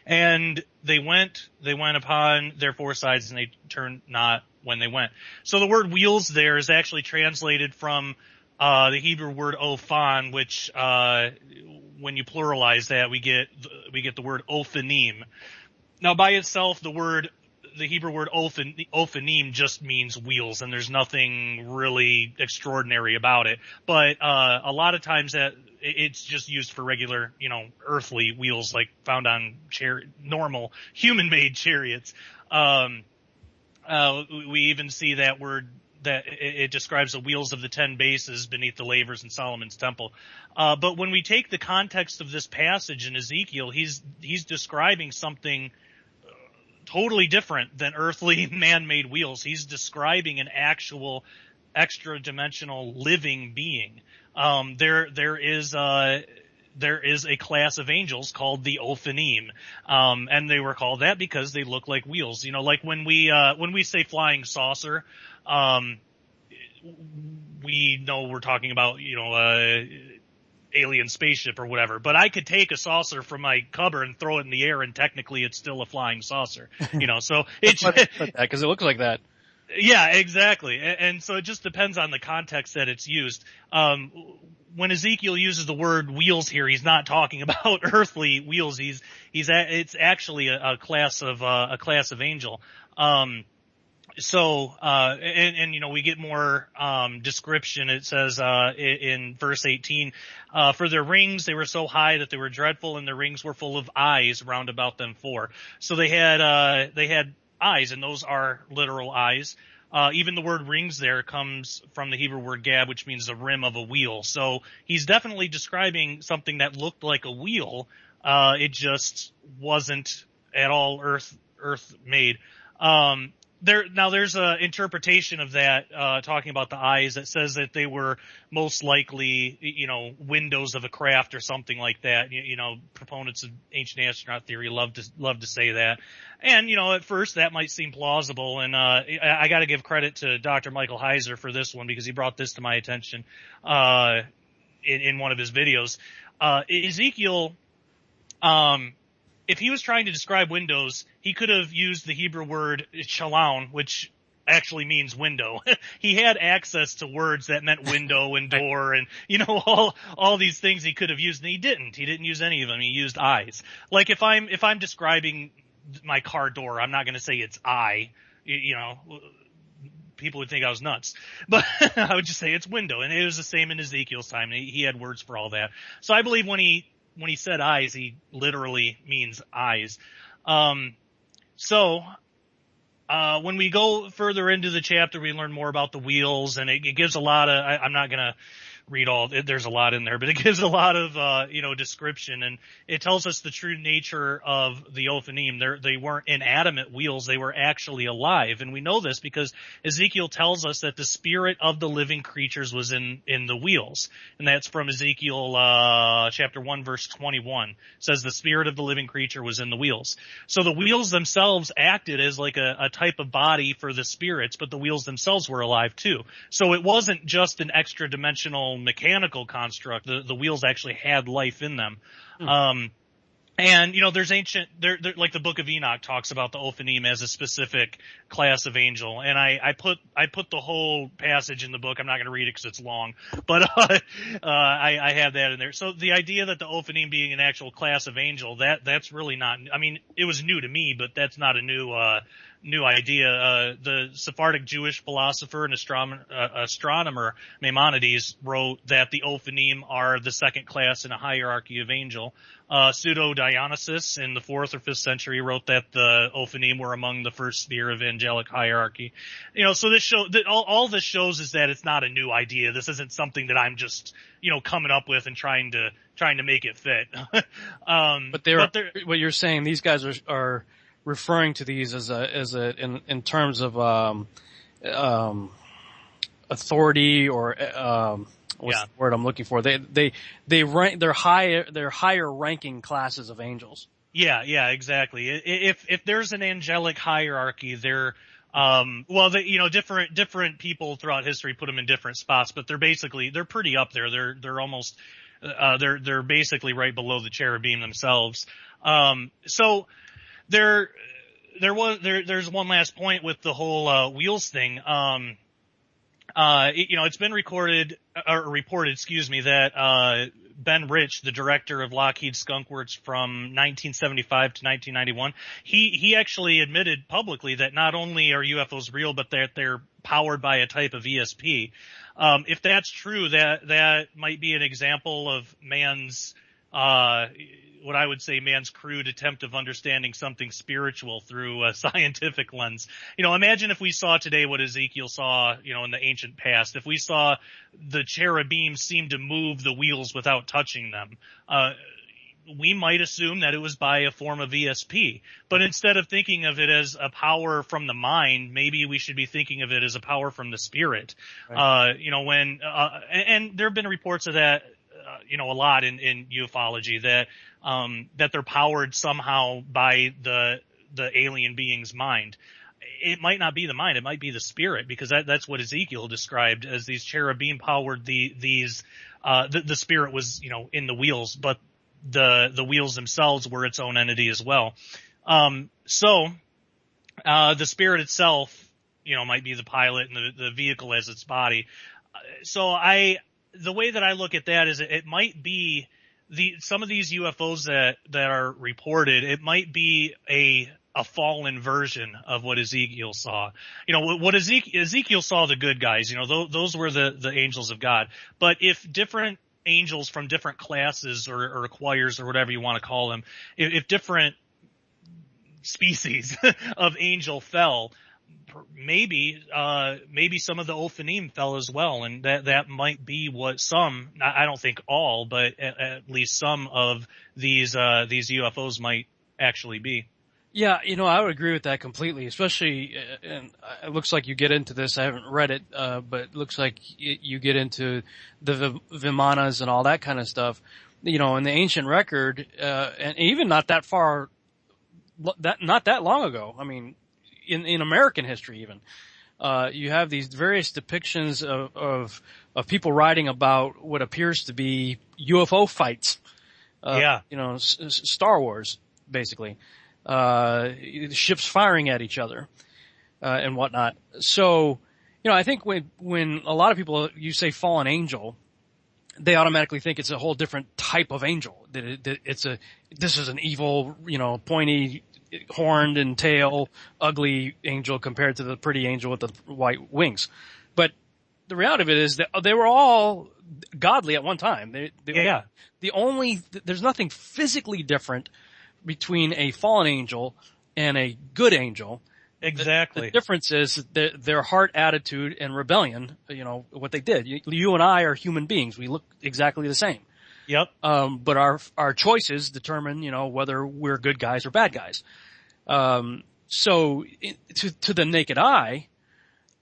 And they went upon their four sides, and they turned not when they went." So the word wheels there is actually translated from the Hebrew word ophan, which when you pluralize that, we get the word ophanim. Now by itself, the Hebrew word ophanim just means wheels, and there's nothing really extraordinary about it. But a lot of times that it's just used for regular, you know, earthly wheels like found on normal human-made chariots. We even see that word that it describes the wheels of the 10 bases beneath the lavers in Solomon's temple. But when we take the context of this passage in Ezekiel, he's describing something totally different than earthly man-made wheels. He's describing an actual extra-dimensional living being. There is a class of angels called the Ophanim, and they were called that because they look like wheels. You know, like when we say flying saucer, we know we're talking about, you know, alien spaceship or whatever. But I could take a saucer from my cupboard and throw it in the air, and technically it's still a flying saucer. You know, so it's because it looks like that. Yeah, exactly. And so it just depends on the context that it's used. When Ezekiel uses the word wheels here, he's not talking about earthly wheels. It's actually a class of angel. And you know, we get more description. It says in verse 18, "For their rings, they were so high that they were dreadful, and their rings were full of eyes round about them four." So they had eyes, and those are literal eyes. Even the word rings there comes from the Hebrew word gab, which means the rim of a wheel. So he's definitely describing something that looked like a wheel. It just wasn't at all earth made. There's a interpretation of that, talking about the eyes, that says that they were most likely, you know, windows of a craft or something like that. You know, proponents of ancient astronaut theory love to say that. And, you know, at first that might seem plausible. And, I gotta give credit to Dr. Michael Heiser for this one, because he brought this to my attention, in one of his videos. Ezekiel, if he was trying to describe windows, he could have used the Hebrew word shalom, which actually means window. He had access to words that meant window and door and, you know, all these things he could have used, and he didn't. He didn't use any of them. He used eyes. Like if I'm describing my car door, I'm not going to say it's eye. You know, people would think I was nuts. But I would just say it's window. And it was the same in Ezekiel's time. He had words for all that. So I believe when he said eyes, he literally means eyes. When we go further into the chapter, we learn more about the wheels, and it gives a lot of, I'm not going to read all. There's a lot in there, but it gives a lot of description, and it tells us the true nature of the Ophanim. They weren't inanimate wheels; they were actually alive, and we know this because Ezekiel tells us that the spirit of the living creatures was in the wheels, and that's from Ezekiel chapter 1 verse 21. It says the spirit of the living creature was in the wheels. So the wheels themselves acted as like a type of body for the spirits, but the wheels themselves were alive too. So it wasn't just an extra-dimensional mechanical construct. The wheels actually had life in them. And there's there like the Book of Enoch talks about the Ophanim as a specific class of angel, and I put the whole passage in the book. I'm not going to read it because it's long, but I have that in there. So the idea that the Ophanim being an actual class of angel, that's really not. I mean, it was new to me, but that's not a new idea. The Sephardic Jewish philosopher and astronomer Maimonides wrote that the Ophanim are the second class in a hierarchy of angel. Pseudo-Dionysius in the 4th or 5th century wrote that the Ophanim were among the first sphere of angelic hierarchy. So this all this shows is that it's not a new idea. This isn't something that I'm just, coming up with and trying to make it fit. But what you're saying, these guys are referring to these in terms of authority or what's the word I'm looking for? They're higher ranking classes of angels. Yeah, exactly. If there's an angelic hierarchy, they're different people throughout history put them in different spots, but they're pretty up there. They're almost they're basically right below the cherubim themselves. So there's one last point with the whole wheels thing. It's been reported, that Ben Rich, the director of Lockheed Skunk Works from 1975 to 1991, he actually admitted publicly that not only are UFOs real, but that they're powered by a type of ESP. If that's true, that might be an example of man's what I would say man's crude attempt of understanding something spiritual through a scientific lens. Imagine if we saw today what Ezekiel saw, in the ancient past. If we saw the cherubim seem to move the wheels without touching them, we might assume that it was by a form of ESP. But instead of thinking of it as a power from the mind, maybe we should be thinking of it as a power from the spirit. Right. And there have been reports of that, a lot in ufology that they're powered somehow by the alien being's mind. It might not be the mind; it might be the spirit, because that's what Ezekiel described as these cherubim powered the spirit was in the wheels, but the wheels themselves were its own entity as well. So the spirit itself, might be the pilot and the vehicle as its body. The way that I look at that is it might be some of these UFOs that are reported, it might be a fallen version of what Ezekiel saw. What Ezekiel saw the good guys, those were the angels of God. But if different angels from different classes or choirs or whatever you want to call them, if different species of angel fell, maybe some of the Ophanim fell as well, and that might be what some, I don't think all, but at least some of these UFOs might actually be. Yeah, I would agree with that completely, especially, and it looks like you get into this, I haven't read it, but it looks like you get into the Vimanas and all that kind of stuff. In the ancient record, and even not that long ago, I mean, in American history even, you have these various depictions of people writing about what appears to be UFO fights. Star Wars, basically. Ships firing at each other, and whatnot. So, I think when a lot of people, you say fallen angel, they automatically think it's a whole different type of angel. That this is an evil, pointy, horned and tail, ugly angel compared to the pretty angel with the white wings. But the reality of it is that they were all godly at one time. There's nothing physically different between a fallen angel and a good angel. Exactly. The difference is their heart attitude and rebellion, what they did. You and I are human beings. We look exactly the same. Yep. But our choices determine, whether we're good guys or bad guys. So to the naked eye,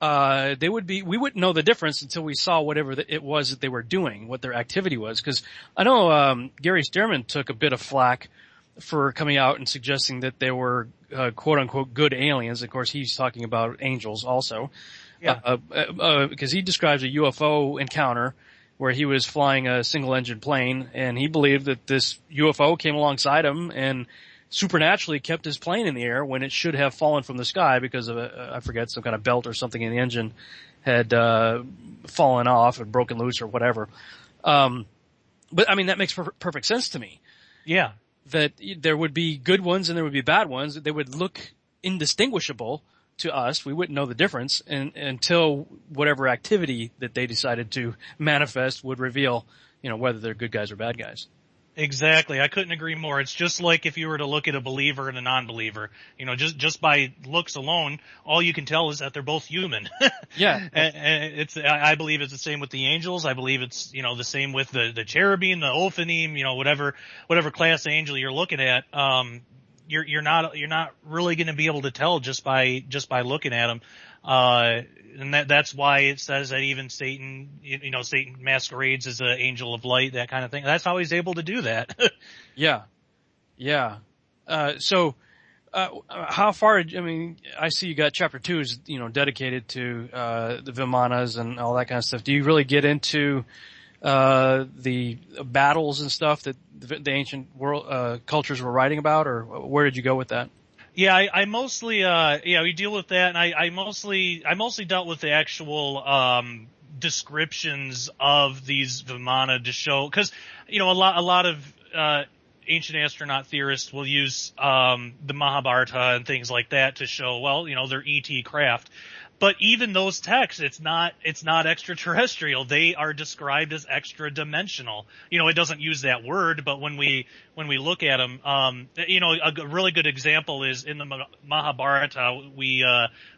we wouldn't know the difference until we saw whatever it was that they were doing, what their activity was. Cause I know, Gary Stearman took a bit of flack for coming out and suggesting that they were, quote unquote, good aliens. Of course, he's talking about angels also. Yeah. Because he describes a UFO encounter where he was flying a single engine plane and he believed that this UFO came alongside him and supernaturally kept his plane in the air when it should have fallen from the sky because of I forget, some kind of belt or something in the engine had, fallen off and broken loose or whatever. But I mean, that makes perfect sense to me. Yeah. That there would be good ones and there would be bad ones. They would look indistinguishable to us. We wouldn't know the difference until whatever activity that they decided to manifest would reveal, whether they're good guys or bad guys. Exactly. I couldn't agree more. It's just like if you were to look at a believer and a non-believer. Just by looks alone, all you can tell is that they're both human. Yeah. And I believe it's the same with the angels. I believe it's, the same with the cherubim, the Ophanim, whatever class of angel you're looking at. You're not really going to be able to tell just by looking at them. And that's why it says that even Satan, Satan masquerades as an angel of light, that kind of thing. That's how he's able to do that. Yeah. Yeah. So how far, I see you got chapter 2 is, dedicated to, the Vimanas and all that kind of stuff. Do you really get into, the battles and stuff that the ancient world, cultures were writing about, or where did you go with that? Yeah, I mostly, we deal with that, and I mostly dealt with the actual, descriptions of these Vimana to show, cause, a lot of, ancient astronaut theorists will use, the Mahabharata and things like that to show, well, their ET craft. But even those texts, it's not extraterrestrial. They are described as extra-dimensional. It doesn't use that word, but when we look at them, a really good example is in the Mahabharata, we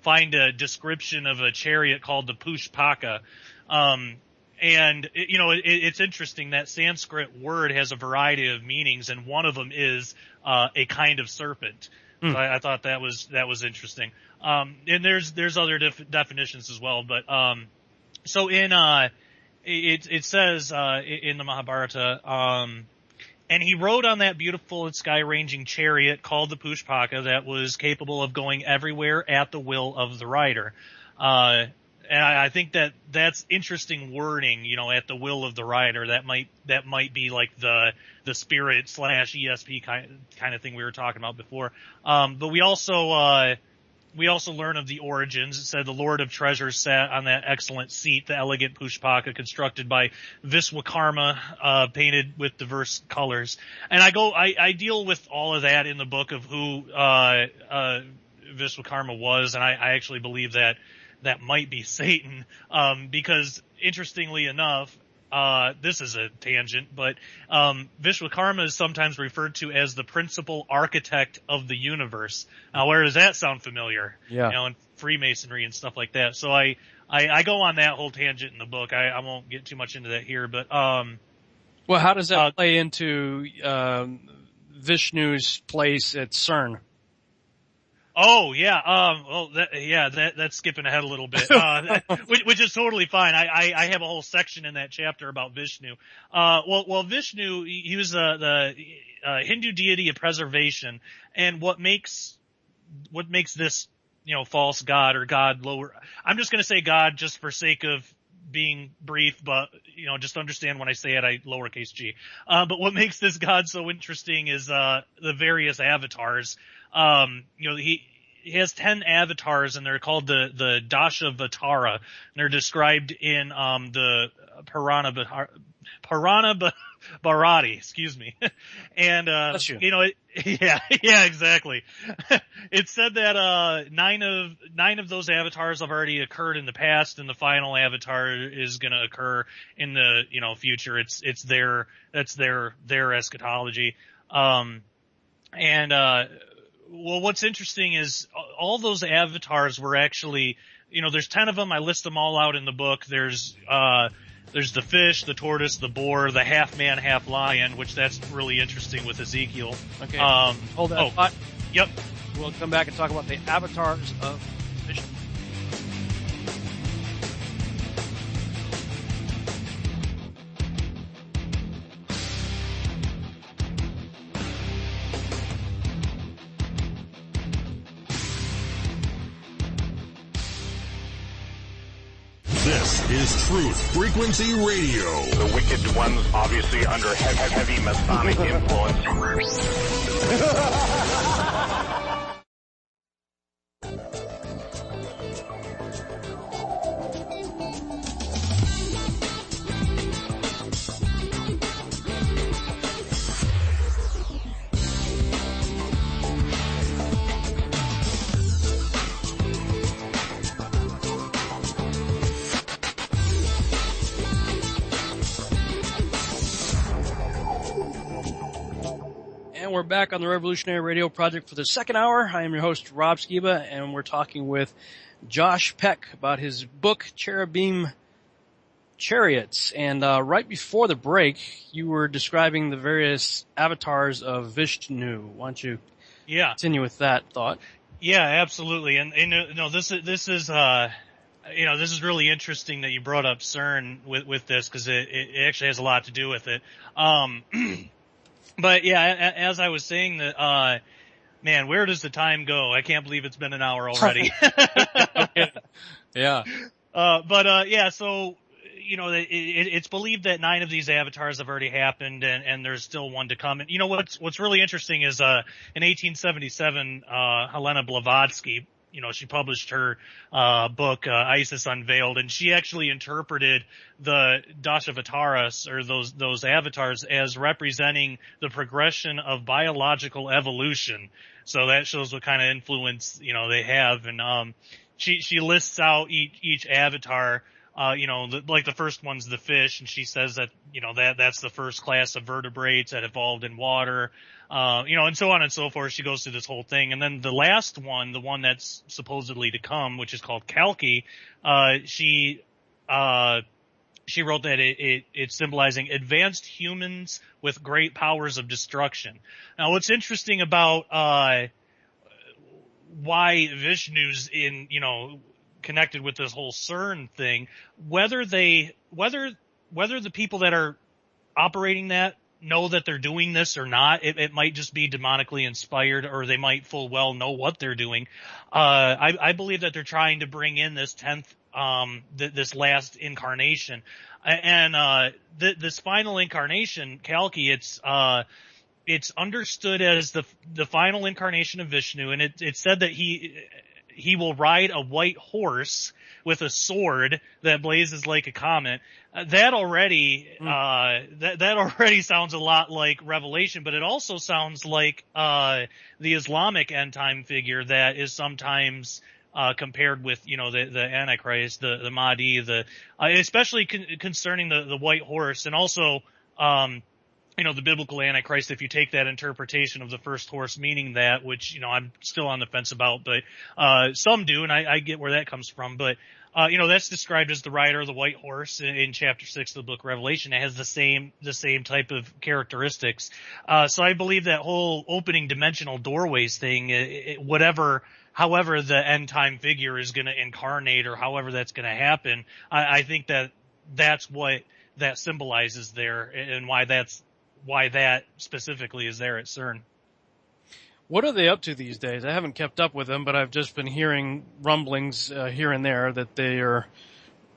find a description of a chariot called the Pushpaka. And it's interesting that Sanskrit word has a variety of meanings, and one of them is a kind of serpent. So I thought that was interesting. And there's other definitions as well, but so in it says in the Mahabharata, and he rode on that beautiful and sky-ranging chariot called the Pushpaka that was capable of going everywhere at the will of the rider. And I think that's interesting wording, at the will of the rider. That might be like the spirit / ESP kind of thing we were talking about before. But we also learn of the origins. It said the Lord of Treasures sat on that excellent seat, the elegant Pushpaka constructed by Vishwakarma, painted with diverse colors. And I deal with all of that in the book of who, Vishwakarma was. And I actually believe that might be Satan, because interestingly enough, this is a tangent, but Vishwakarma is sometimes referred to as the principal architect of the universe. Now, where does that sound familiar? Yeah. In Freemasonry and stuff like that. So I go on that whole tangent in the book. I won't get too much into that here, but well, how does that play into Vishnu's place at CERN? Oh yeah, that's skipping ahead a little bit, which is totally fine. I have a whole section in that chapter about Vishnu. Well, Vishnu, he was the Hindu deity of preservation, and what makes this, false god or god lower. I'm just going to say God just for sake of being brief, but just understand when I say it, I lowercase g. But what makes this god so interesting is the various avatars. He has 10 avatars, and they're called the Dashavatara, and they're described in the Purana Bharati, excuse me. And yeah, exactly. It said that 9 of those avatars have already occurred in the past, and the final avatar is going to occur in the future. That's their eschatology. Well, what's interesting is all those avatars were actually, there's 10 of them. I list them all out in the book. There's the fish, the tortoise, the boar, the half man, half lion, which that's really interesting with Ezekiel. Okay. Hold that thought. Yep. We'll come back and talk about the avatars of Vishnu. This is Truth Frequency Radio. The wicked ones obviously under heavy Masonic influence. And we're back on the Revolutionary Radio Project for the second hour. I am your host, Rob Skiba, and we're talking with Josh Peck about his book, Cherubim Chariots. And right before the break, you were describing the various avatars of Vishnu. Why don't you continue with that thought? Yeah, absolutely. And this is really interesting that you brought up CERN with this, because it actually has a lot to do with it. But yeah, as I was saying that, man, where does the time go? I can't believe it's been an hour already. Yeah. So, it's believed that 9 of these avatars have already happened, and there's still one to come. And what's really interesting is, in 1877, Helena Blavatsky, she published her book, Isis Unveiled, and she actually interpreted the Dashavatas, or those avatars, as representing the progression of biological evolution. So that shows what kind of influence, they have. And she lists out each avatar. Like the first one's the fish, and she says that, that's the first class of vertebrates that evolved in water, and so on and so forth. She goes through this whole thing. And then the last one, the one that's supposedly to come, which is called Kalki, she wrote that it's symbolizing advanced humans with great powers of destruction. Now, what's interesting about, why Vishnu's connected with this whole CERN thing, whether the people that are operating that know that they're doing this or not, it might just be demonically inspired, or they might full well know what they're doing. I believe that they're trying to bring in this 10th, this last incarnation. And this final incarnation, Kalki, it's understood as the final incarnation of Vishnu, and it's said that he will ride a white horse with a sword that blazes like a comet. That already sounds a lot like Revelation, but it also sounds like the Islamic end time figure that is sometimes compared with the Antichrist, the Mahdi, especially concerning the white horse, and also the biblical Antichrist, if you take that interpretation of the first horse meaning that, which, I'm still on the fence about, but, some do, and I get where that comes from, but, that's described as the rider of the white horse in chapter 6 of the book of Revelation. It has the same type of characteristics. So I believe that whole opening dimensional doorways thing, however the end time figure is going to incarnate, or however that's going to happen, I think that's what that symbolizes there, and why that specifically is there at CERN. What are they up to these days? I haven't kept up with them, but I've just been hearing rumblings here and there that they are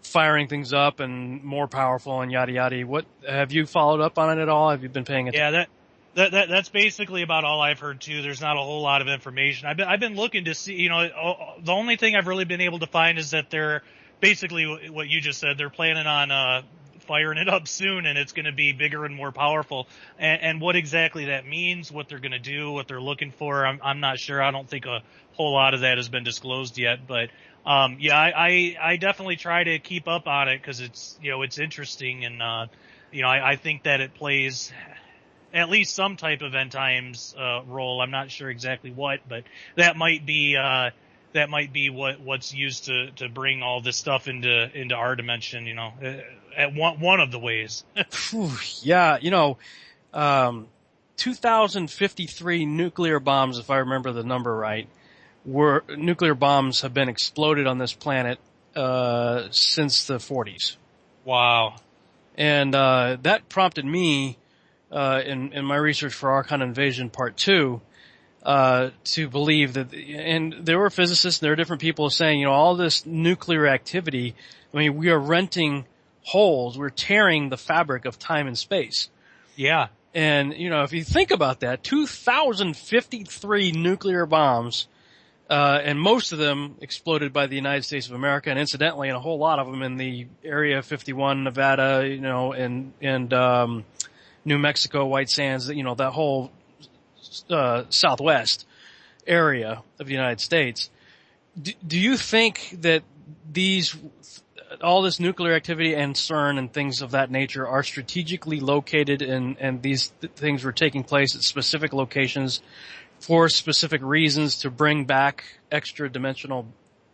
firing things up and more powerful and yada yada. What have you followed up on it at all? Have you been paying attention? Yeah, that's basically about all I've heard too. There's not a whole lot of information. I've been looking to see. The only thing I've really been able to find is that they're basically what you just said. They're planning on firing it up soon, and it's going to be bigger and more powerful. And what exactly that means, what they're going to do, what they're looking for, I'm not sure. I don't think a whole lot of that has been disclosed yet. But I definitely try to keep up on it, because it's it's interesting, and I think that it plays at least some type of end times role. I'm not sure exactly what, but that might be what's used to bring all this stuff into our dimension. At one of the ways. Yeah, 2,053 nuclear bombs, if I remember the number right, nuclear bombs have been exploded on this planet since the 40s. Wow. And that prompted me in my research for Archon Invasion Part 2 to believe that, and there were physicists, there were different people saying, all this nuclear activity, we are renting holes, we're tearing the fabric of time and space. Yeah. And, if you think about that, 2,053 nuclear bombs, and most of them exploded by the United States of America, and incidentally, and a whole lot of them in the Area 51, Nevada, and New Mexico, White Sands, that whole southwest area of the United States. Do you think that all this nuclear activity and CERN and things of that nature are strategically located and these things were taking place at specific locations for specific reasons to bring back extra dimensional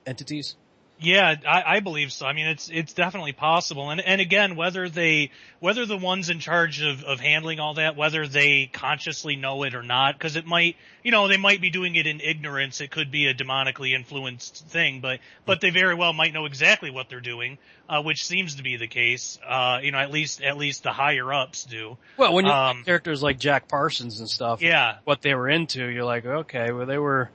entities? Yeah, I believe so. It's definitely possible. And again, whether the ones in charge of handling all that, whether they consciously know it or not, because it might, they might be doing it in ignorance. It could be a demonically influenced thing, but they very well might know exactly what they're doing, which seems to be the case. At least the higher ups do. Well, when you have characters like Jack Parsons and stuff, yeah, what they were into, you're like, okay, well, they were.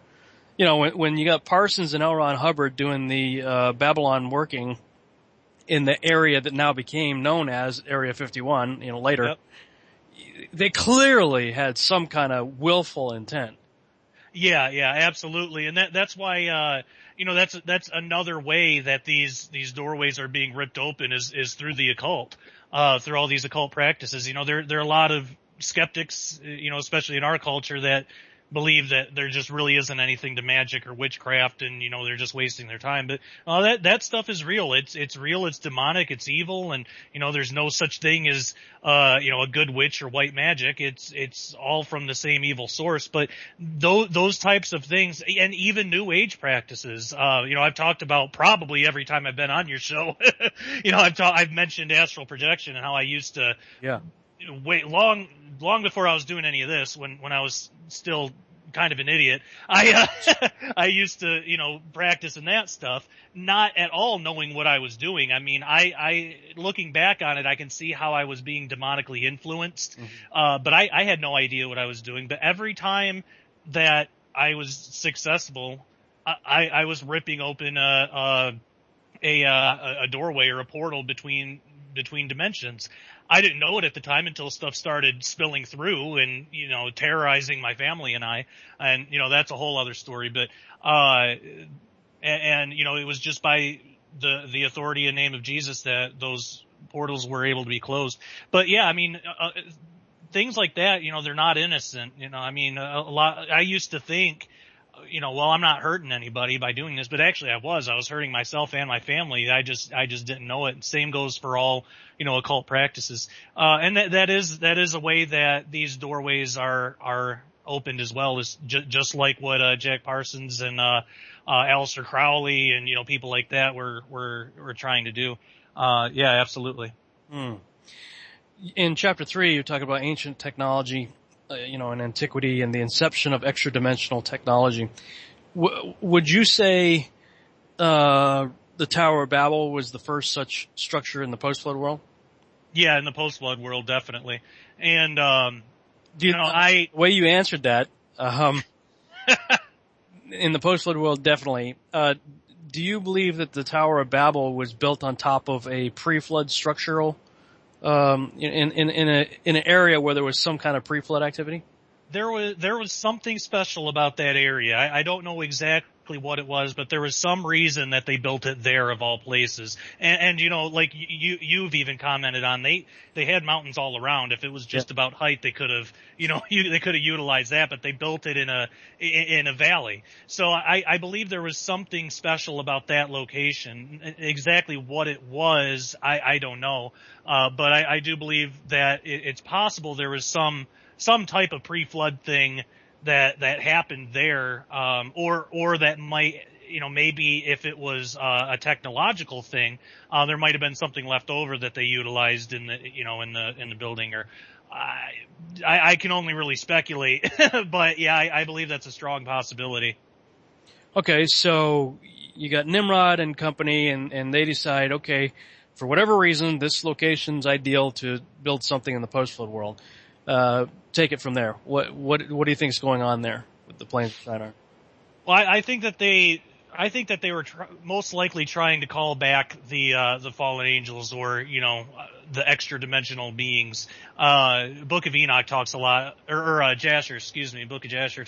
When you got Parsons and L. Ron Hubbard doing the Babylon working in the area that now became known as Area 51, later, yep. They clearly had some kind of willful intent. Yeah, absolutely. And that's why, that's another way that these doorways are being ripped open is through the occult, through all these occult practices. There are a lot of skeptics, especially in our culture, that believe that there just really isn't anything to magic or witchcraft, and they're just wasting their time. But that stuff is real. It's real. It's demonic. It's evil, and there's no such thing as a good witch or white magic. It's all from the same evil source. But those types of things, and even New Age practices, I've talked about probably every time I've been on your show. I've mentioned astral projection and how I used to. Yeah. Wait, long before I was doing any of this, when I was still kind of an idiot, I used to, practice in that stuff, not at all knowing what I was doing. I looking back on it, I can see how I was being demonically influenced, but I had no idea what I was doing. But every time that I was successful, I was ripping open a doorway or a portal between dimensions. I didn't know it at the time until stuff started spilling through and, terrorizing my family and I. And, that's a whole other story. But, it was just by the authority and name of Jesus that those portals were able to be closed. But yeah, things like that, they're not innocent. I used to think, I'm not hurting anybody by doing this, but actually I was hurting myself and my family. I just didn't know it. Same goes for all, occult practices. And that is a way that these doorways are opened as well, is just like what, Jack Parsons and, Aleister Crowley and, people like that were trying to do. Yeah, absolutely. In chapter 3, you talk about ancient technology, in antiquity and the inception of extra-dimensional technology. Would you say the Tower of Babel was the first such structure in the post-flood world? Yeah, in the post-flood world, definitely. And the way you answered that, in the post-flood world, definitely. Do you believe that the Tower of Babel was built on top of a pre-flood structural? In an area where there was some kind of pre-flood activity? There was something special about that area. I don't know exactly exactly what it was, but there was some reason that they built it there of all places. And you know, like you've even commented on, they had mountains all around. If it was just about height, they could have, they could have utilized that, but they built it in a valley. So I believe there was something special about that location. Exactly what it was, I don't know. But I do believe that it's possible there was some type of pre-flood thing that happened there, or that might, maybe if it was a technological thing, there might have been something left over that they utilized in the building. Or I can only really speculate, but yeah, I believe that's a strong possibility. Okay, so you got Nimrod and company, and they decide, okay, for whatever reason, this location's ideal to build something in the post-flood world. Take it from there. What do you think is going on there with the plains of Shinar? Well, I think that they were most likely trying to call back the fallen angels, or the extra-dimensional beings. Book of Enoch talks a lot, or Jasher, excuse me. Book of Jasher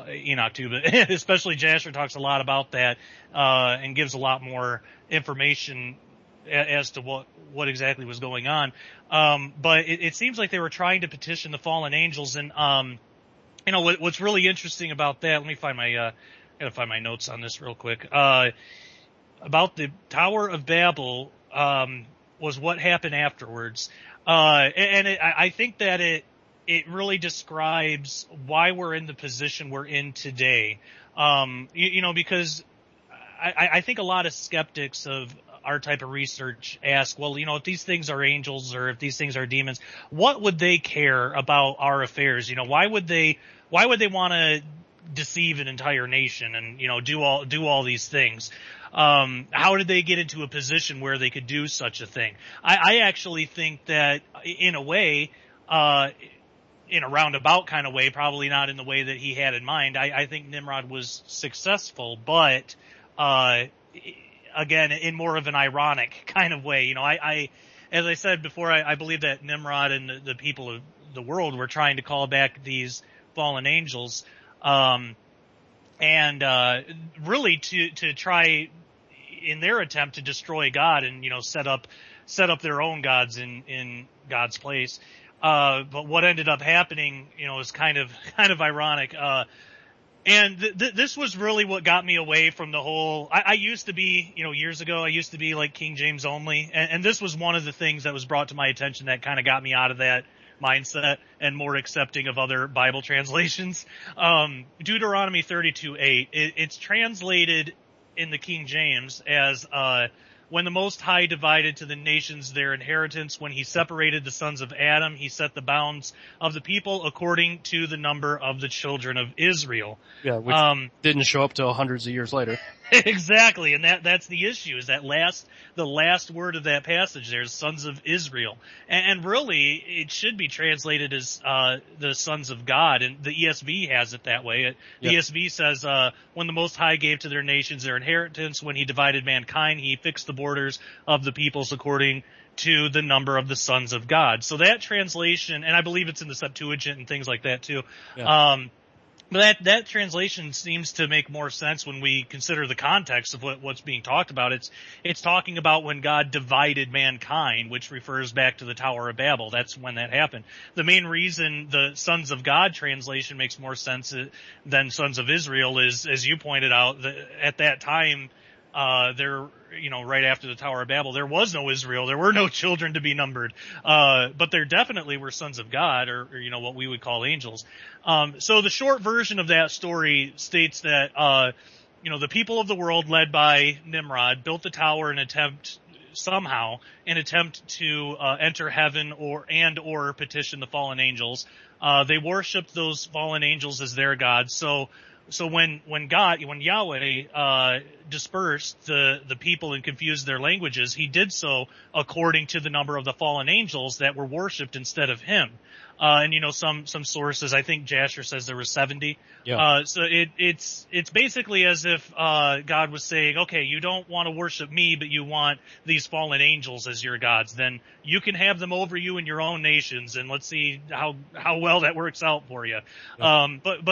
Enoch too, but especially Jasher talks a lot about that, and gives a lot more information as to what exactly was going on. But it seems like they were trying to petition the fallen angels, and what's really interesting about that, let me find gotta find my notes on this real quick. About the Tower of Babel, was what happened afterwards. I think that it really describes why we're in the position we're in today. Because I think a lot of skeptics of our type of research ask, well, if these things are angels or if these things are demons, what would they care about our affairs? Why would they want to deceive an entire nation and, do all these things? How did they get into a position where they could do such a thing? I actually think that in a way, in a roundabout kind of way, probably not in the way that he had in mind, I think Nimrod was successful, but, again, in more of an ironic kind of way. As I said before, I believe that Nimrod and the people of the world were trying to call back these fallen angels, and really to try in their attempt to destroy God and set up their own gods in God's place. But what ended up happening, is kind of ironic. And this was really what got me away from the whole. I used to be, years ago, I used to be like King James only, and this was one of the things that was brought to my attention that kind of got me out of that mindset and more accepting of other Bible translations. Deuteronomy 32:8. It's translated in the King James as when the Most High divided to the nations their inheritance, when he separated the sons of Adam, he set the bounds of the people according to the number of the children of Israel. Yeah, which didn't show up till hundreds of years later. Exactly, and that's the issue, is that the last word of that passage there is sons of Israel. And really, it should be translated as the sons of God, and the ESV has it that way. The ESV says, when the Most High gave to their nations their inheritance, when he divided mankind, he fixed the borders of the peoples according to the number of the sons of God. So that translation, and I believe it's in the Septuagint and things like that too, but that translation seems to make more sense when we consider the context of what's being talked about. It's talking about when God divided mankind, which refers back to the Tower of Babel. That's when that happened. The main reason the Sons of God translation makes more sense than Sons of Israel is, as you pointed out, that at that time, right after the Tower of Babel, there was no Israel. There were no children to be numbered. But there definitely were sons of God, or what we would call angels. So the short version of that story states that, the people of the world led by Nimrod built the tower in attempt to enter heaven or petition the fallen angels. They worshipped those fallen angels as their gods. So when Yahweh dispersed the people and confused their languages, he did so according to the number of the fallen angels that were worshipped instead of him. And some sources, I think Jasher says there were 70. Yeah. So it's basically as if God was saying, okay, you don't want to worship me, but you want these fallen angels as your gods. Then you can have them over you in your own nations, and let's see how well that works out for you. Yeah. But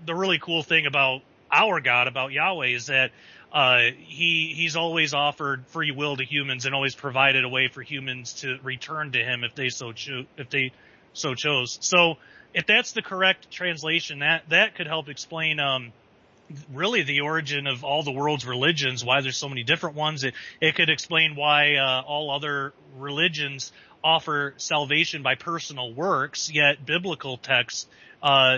the really cool thing about our God, about Yahweh, is that he's always offered free will to humans and always provided a way for humans to return to him if they so chose. So if that's the correct translation, that could help explain really the origin of all the world's religions, why there's so many different ones. It could explain why all other religions offer salvation by personal works, yet biblical text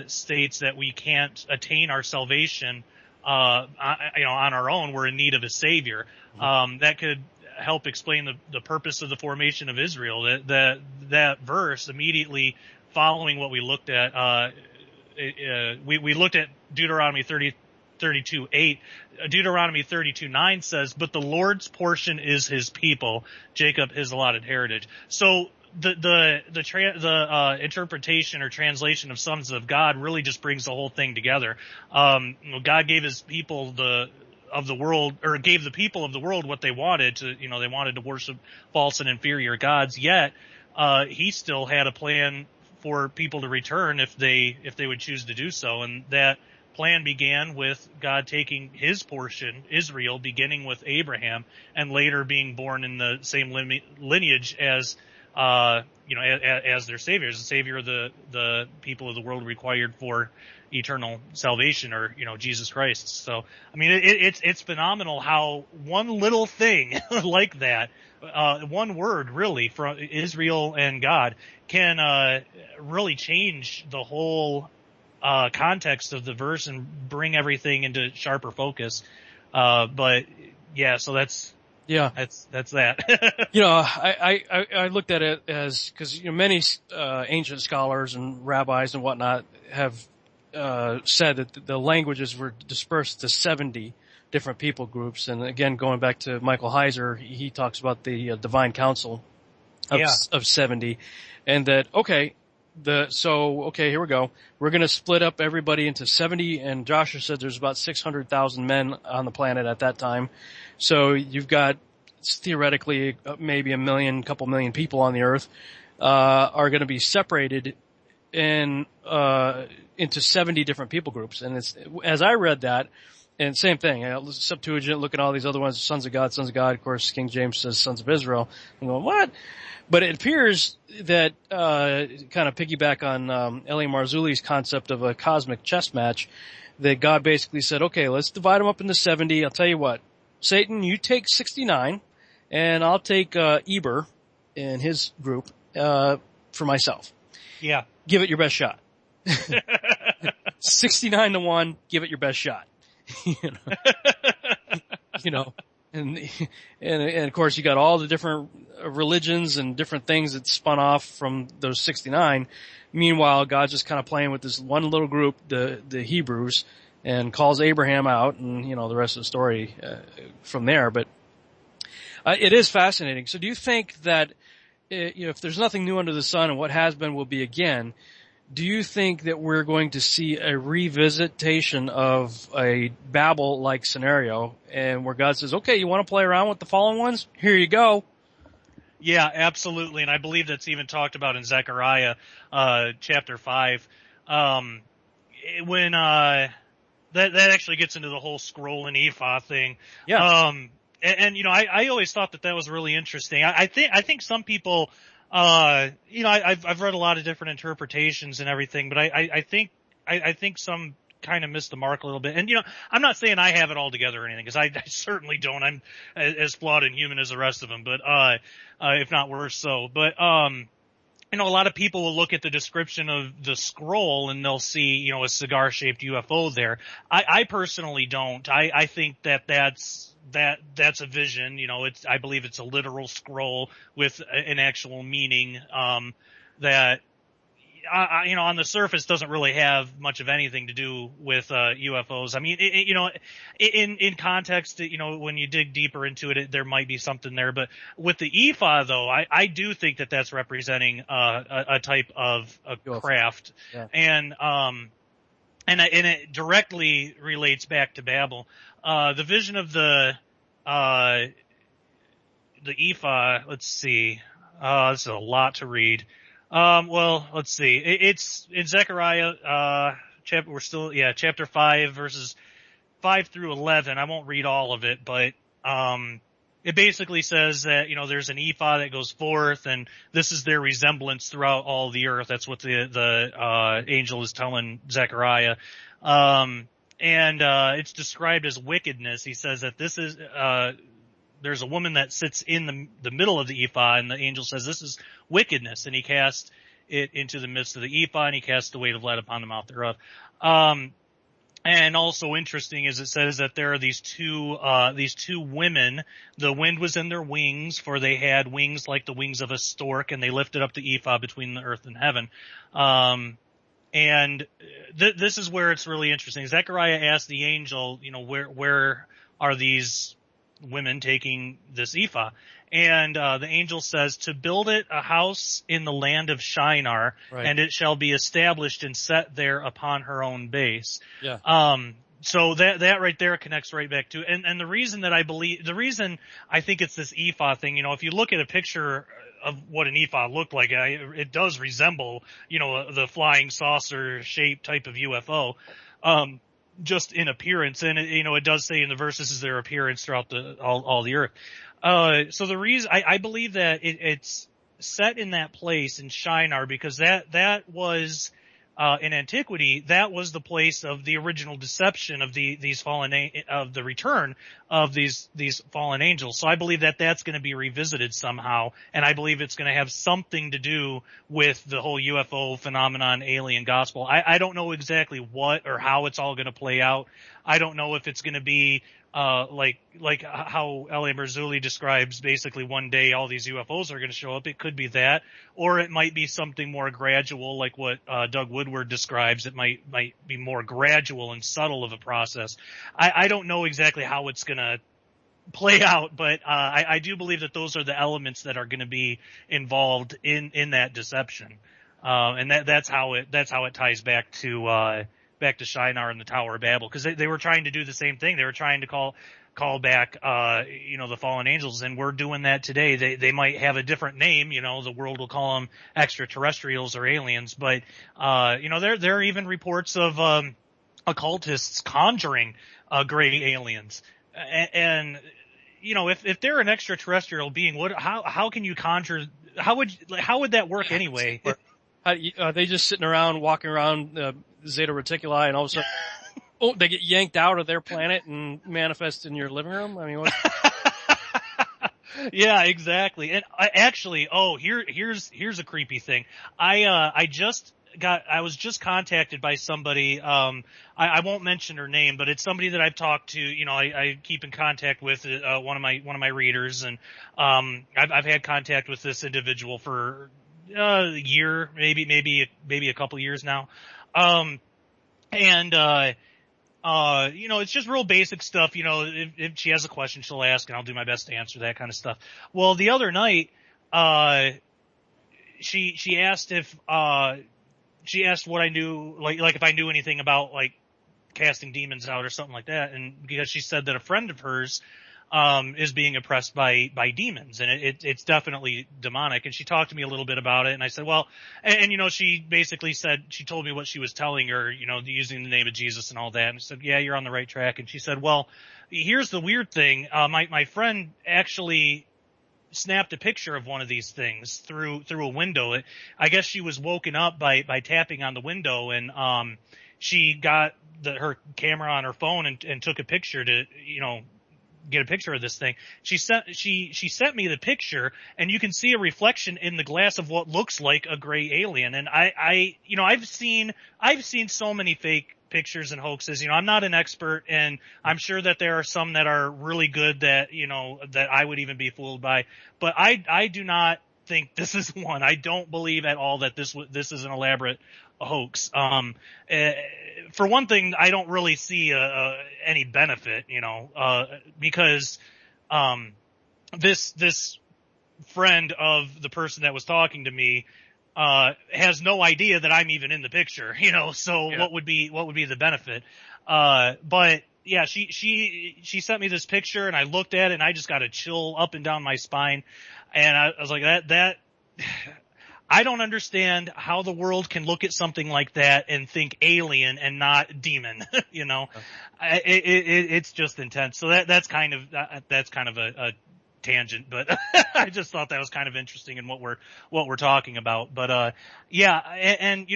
states that we can't attain our salvation on our own. We're in need of a savior. That could help explain the purpose of the formation of Israel. That verse immediately following what we looked at, we looked at Deuteronomy 32:8. Deuteronomy 32:9 says, "But the Lord's portion is his people, Jacob his allotted heritage." So the interpretation or translation of sons of God really just brings the whole thing together. God gave his people gave the people of the world what they wanted to. They wanted to worship false and inferior gods. Yet he still had a plan for people to return if they would choose to do so, and that plan began with God taking his portion, Israel, beginning with Abraham, and later being born in the same lineage as their savior, as the savior of the people of the world required for eternal salvation, or Jesus Christ. So I mean, it's phenomenal how one little thing like that, one word really from Israel and God, can really change the whole context of the verse and bring everything into sharper focus. But yeah, so that's that. I looked at it as, because many ancient scholars and rabbis and whatnot have said that the languages were dispersed to 70 different people groups. And again, going back to Michael Heiser, he talks about the divine council of 70, and that here we go. We're going to split up everybody into 70, and Joshua said there's about 600,000 men on the planet at that time. So you've got theoretically maybe couple million people on the earth, are going to be separated into 70 different people groups. And as I read that, and same thing, Septuagint, look at all these other ones, sons of God. Of course, King James says sons of Israel. I'm going, what? But it appears that, kind of piggyback on, Elie Marzuli's concept of a cosmic chess match, that God basically said, okay, let's divide them up into 70. I'll tell you what, Satan, you take 69, and I'll take, Eber and his group, for myself. Yeah. Give it your best shot. 69-1, give it your best shot. And of course you got all the different religions and different things that spun off from those 69. Meanwhile, God's just kind of playing with this one little group, the Hebrews, and calls Abraham out, and the rest of the story from there. But it is fascinating. So do you think that if there's nothing new under the sun, and what has been will be again, do you think that we're going to see a revisitation of a Babel-like scenario, and where God says, okay, you want to play around with the fallen ones? Here you go. Yeah, absolutely. And I believe that's even talked about in Zechariah, chapter 5. When, that actually gets into the whole scroll and ephah thing. Yeah. I always thought that was really interesting. I think some people, I've read a lot of different interpretations and everything, but I think some kind of missed the mark a little bit. And, I'm not saying I have it all together or anything, because I certainly don't. I'm as flawed and human as the rest of them, but, if not worse so. But, a lot of people will look at the description of the scroll and they'll see, a cigar-shaped UFO there. I personally don't. I think that's a vision. I believe it's a literal scroll with an actual meaning, that, on the surface doesn't really have much of anything to do with, UFOs. I mean, in context, when you dig deeper into it, there might be something there. But with the ephah, though, I do think that that's representing, a type of a craft. Yeah. And it directly relates back to Babel. The vision of the ephah, let's see. This is a lot to read. Well, let's see. It's in Zechariah, chapter 5, verses 5 through 11. I won't read all of it, but it basically says that, there's an ephah that goes forth, and this is their resemblance throughout all the earth. That's what the angel is telling Zechariah. And it's described as wickedness. He says that this is, there's a woman that sits in the middle of the ephah, and the angel says this is wickedness, and he cast it into the midst of the ephah, and he cast the weight of lead upon the mouth thereof. And also interesting is it says that there are these two women. The wind was in their wings, for they had wings like the wings of a stork, and they lifted up the ephah between the earth and heaven. And this is where it's really interesting. Zechariah asked the angel, where are these women taking this ephah? And the angel says, to build it a house in the land of Shinar, right, and it shall be established and set there upon her own base. Yeah. So that right there connects right back to, and the reason I think it's this ephah thing, if you look at a picture of what an ephah looked like, it does resemble, the flying saucer shaped type of UFO. Just in appearance, and it does say in the verse, this is their appearance throughout all the earth. So the reason I believe that it's set in that place in Shinar, because that was in antiquity, that was the place of the original deception of these of the return of these fallen angels. So I believe that that's going to be revisited somehow, and I believe it's going to have something to do with the whole UFO phenomenon, alien gospel. I don't know exactly what or how it's all going to play out. I don't know if it's going to be like how L.A. Marzulli describes, basically one day all these UFOs are going to show up. It could be that, or it might be something more gradual, like what Doug Woodward describes. It might be more gradual and subtle of a process. I don't know exactly how it's going to play out, but I do believe that those are the elements that are going to be involved in that deception, and that's how it ties back to Shinar and the Tower of Babel, because they were trying to do the same thing. They were trying to call back, the fallen angels, and we're doing that today. They might have a different name, the world will call them extraterrestrials or aliens, but, there are even reports of, occultists conjuring, gray aliens. And, if they're an extraterrestrial being, how can you conjure, how would that work anyway? Are they just sitting around, walking around, Zeta Reticuli, and all of a sudden, they get yanked out of their planet and manifest in your living room? I mean, what? Yeah, exactly. And here's a creepy thing. I was just contacted by somebody, I won't mention her name, but it's somebody that I've talked to, I keep in contact with, one of my readers, and, I've had contact with this individual for a year, maybe a couple years now. It's just real basic stuff. If she has a question, she'll ask, and I'll do my best to answer that kind of stuff. Well, the other night, she asked what I knew, like if I knew anything about like casting demons out or something like that. And because she said that a friend of hers, is being oppressed by demons, and it's definitely demonic. And she talked to me a little bit about it, and I said, well, and she basically said, she told me what she was telling her, using the name of Jesus and all that. And I said, yeah, you're on the right track. And she said, well, here's the weird thing. My friend actually snapped a picture of one of these things through a window. I guess she was woken up by tapping on the window, and, she got her camera on her phone and took a picture to, get a picture of this thing. She sent me the picture, and you can see a reflection in the glass of what looks like a gray alien. And I've seen so many fake pictures and hoaxes. I'm not an expert, and I'm sure that there are some that are really good that, that I would even be fooled by. But I do not think this is one. I don't believe at all that this is an elaborate hoax. For one thing, I don't really see any benefit, because this friend of the person that was talking to me has no idea that I'm even in the picture, so yeah. What would be the benefit? But yeah, she sent me this picture, and I looked at it, and I just got a chill up and down my spine, and I was like, that I don't understand how the world can look at something like that and think alien and not demon. It's just intense. So that's kind of a tangent, but I just thought that was kind of interesting in what we're talking about. But and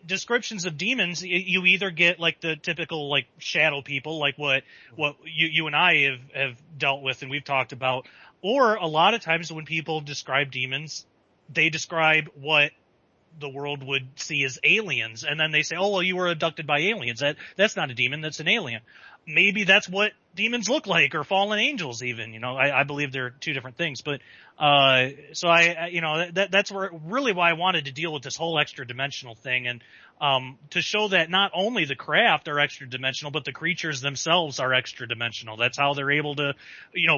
descriptions of demons, you either get like the typical like shadow people, like what you and I have dealt with and we've talked about, or a lot of times when people describe demons, they describe what the world would see as aliens, and then they say, "Oh, well, you were abducted by aliens." That's not a demon; that's an alien. Maybe that's what demons look like, or fallen angels, even. I believe they're two different things. But so that's really why I wanted to deal with this whole extra dimensional thing, and to show that not only the craft are extra dimensional, but the creatures themselves are extra dimensional. That's how they're able to,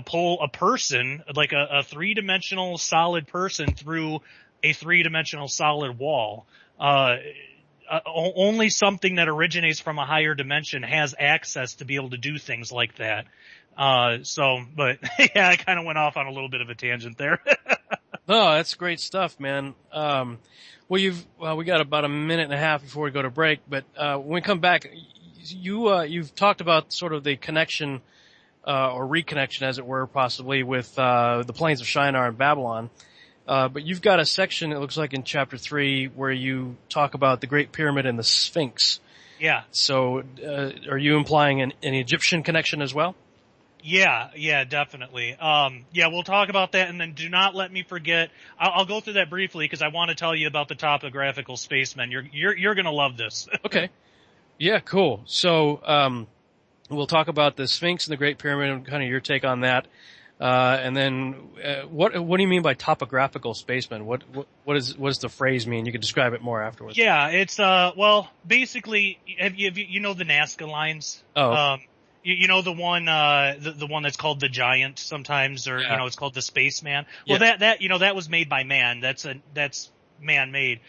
pull a person, like a 3-dimensional solid person, through a 3-dimensional solid wall. Only something that originates from a higher dimension has access to be able to do things like that. But yeah, I kind of went off on a little bit of a tangent there. No, that's great stuff, man. We got about a minute and a half before we go to break, but when we come back, you've talked about sort of the connection or reconnection, as it were, possibly with the plains of Shinar and Babylon. But you've got a section, it looks like in chapter 3, where you talk about the Great Pyramid and the Sphinx. Yeah. So, are you implying an Egyptian connection as well? Yeah, definitely. We'll talk about that, and then do not let me forget. I'll go through that briefly because I want to tell you about the topographical spacemen. You're gonna love this. Okay. Yeah, cool. So, we'll talk about the Sphinx and the Great Pyramid and kind of your take on that. And then, what do you mean by topographical spacemen? What does the phrase mean? You can describe it more afterwards. Yeah, it's, basically, you know the Nazca lines? Oh. You know the one that's called the Giant sometimes, or, it's called the Spaceman? Well, that was made by man. That's man-made.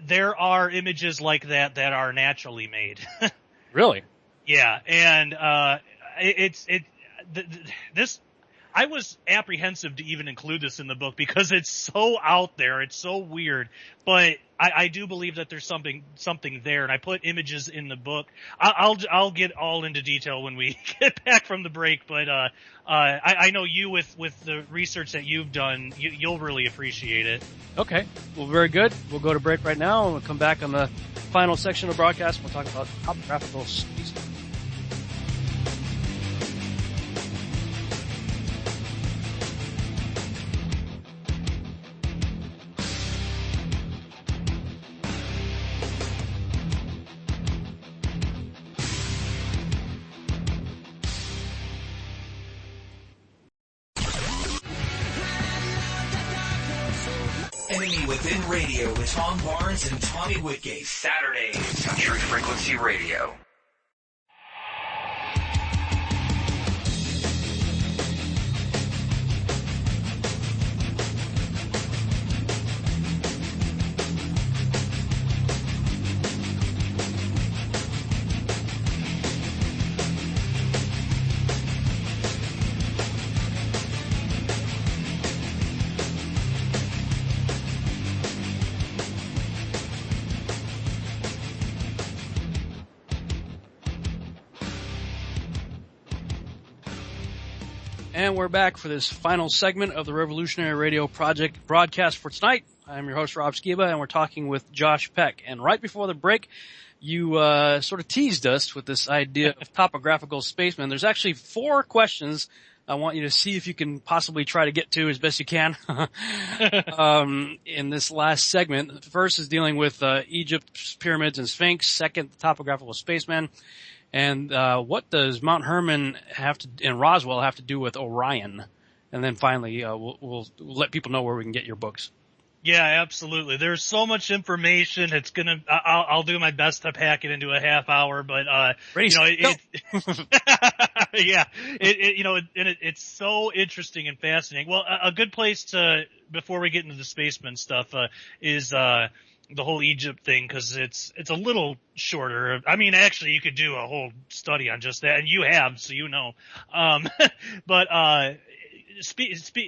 There are images like that are naturally made. Really? Yeah, and, this, I was apprehensive to even include this in the book because it's so out there, it's so weird, but I do believe that there's something there, and I put images in the book. I'll get all into detail when we get back from the break, but I know you with the research that you've done, you'll really appreciate it. Okay, well, very good. We'll go to break right now, and we'll come back on the final section of the broadcast. We'll talk about topographical space. Enemy Within Radio with Tom Barnes and Tommy Whitgate. Saturdays on True Frequency Radio. And we're back for this final segment of the Revolutionary Radio Project broadcast for tonight. I'm your host, Rob Skiba, and we're talking with Josh Peck. And right before the break, you sort of teased us with this idea of topographical spacemen. There's actually 4 questions I want you to see if you can possibly try to get to as best you can in this last segment. The first is dealing with Egypt's pyramids and Sphinx. Second, the topographical spacemen. And what does Mount Hermon and Roswell have to do with Orion? And then finally, we'll let people know where we can get your books. Yeah, absolutely. There's so much information. I'll do my best to pack it into a half hour, but it's so interesting and fascinating. Well, a good place to, before we get into the spaceman stuff, is the whole Egypt thing, because it's a little shorter. I mean, actually, you could do a whole study on just that, and you have, so you know. But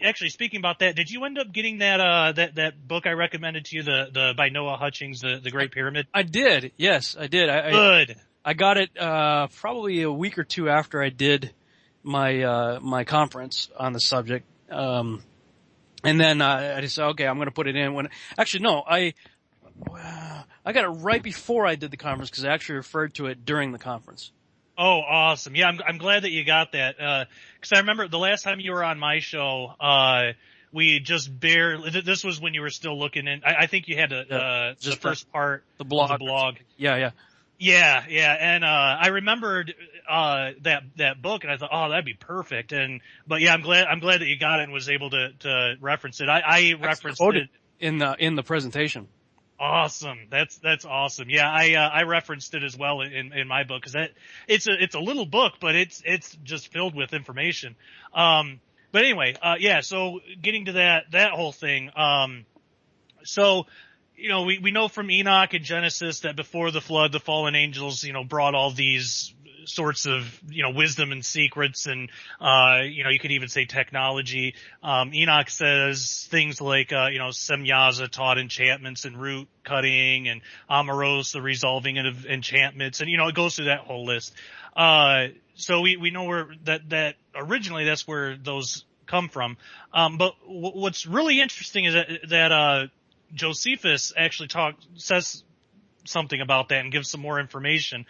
actually, speaking about that, did you end up getting that book I recommended to you, the by Noah Hutchings, the Great Pyramid? I did. Yes, I did. Good. I got it probably a week or two after I did my conference on the subject. And then I just said, okay, I'm going to put it in. I got it right before I did the conference because I actually referred to it during the conference. Oh, awesome. Yeah, I'm glad that you got that. 'Cause I remember the last time you were on my show, we just barely, this was when you were still looking in, I think you had the first part, the blog. Of the blog. Yeah. Yeah. And, I remembered, that book and I thought, oh, that'd be perfect. But yeah, I'm glad that you got it and was able to reference it. I referenced it in the presentation. Awesome. That's awesome. Yeah, I referenced it as well in my book because it's a little book, but it's just filled with information. But anyway, yeah, so getting to that whole thing. So, we know from Enoch and Genesis that before the flood, the fallen angels, brought all these sorts of, wisdom and secrets and, you could even say technology. Enoch says things like, Semyaza taught enchantments and root cutting and Amoros, the resolving of enchantments. And, it goes through that whole list. So we know where that originally that's where those come from. But what's really interesting is that Josephus actually says something about that and gives some more information.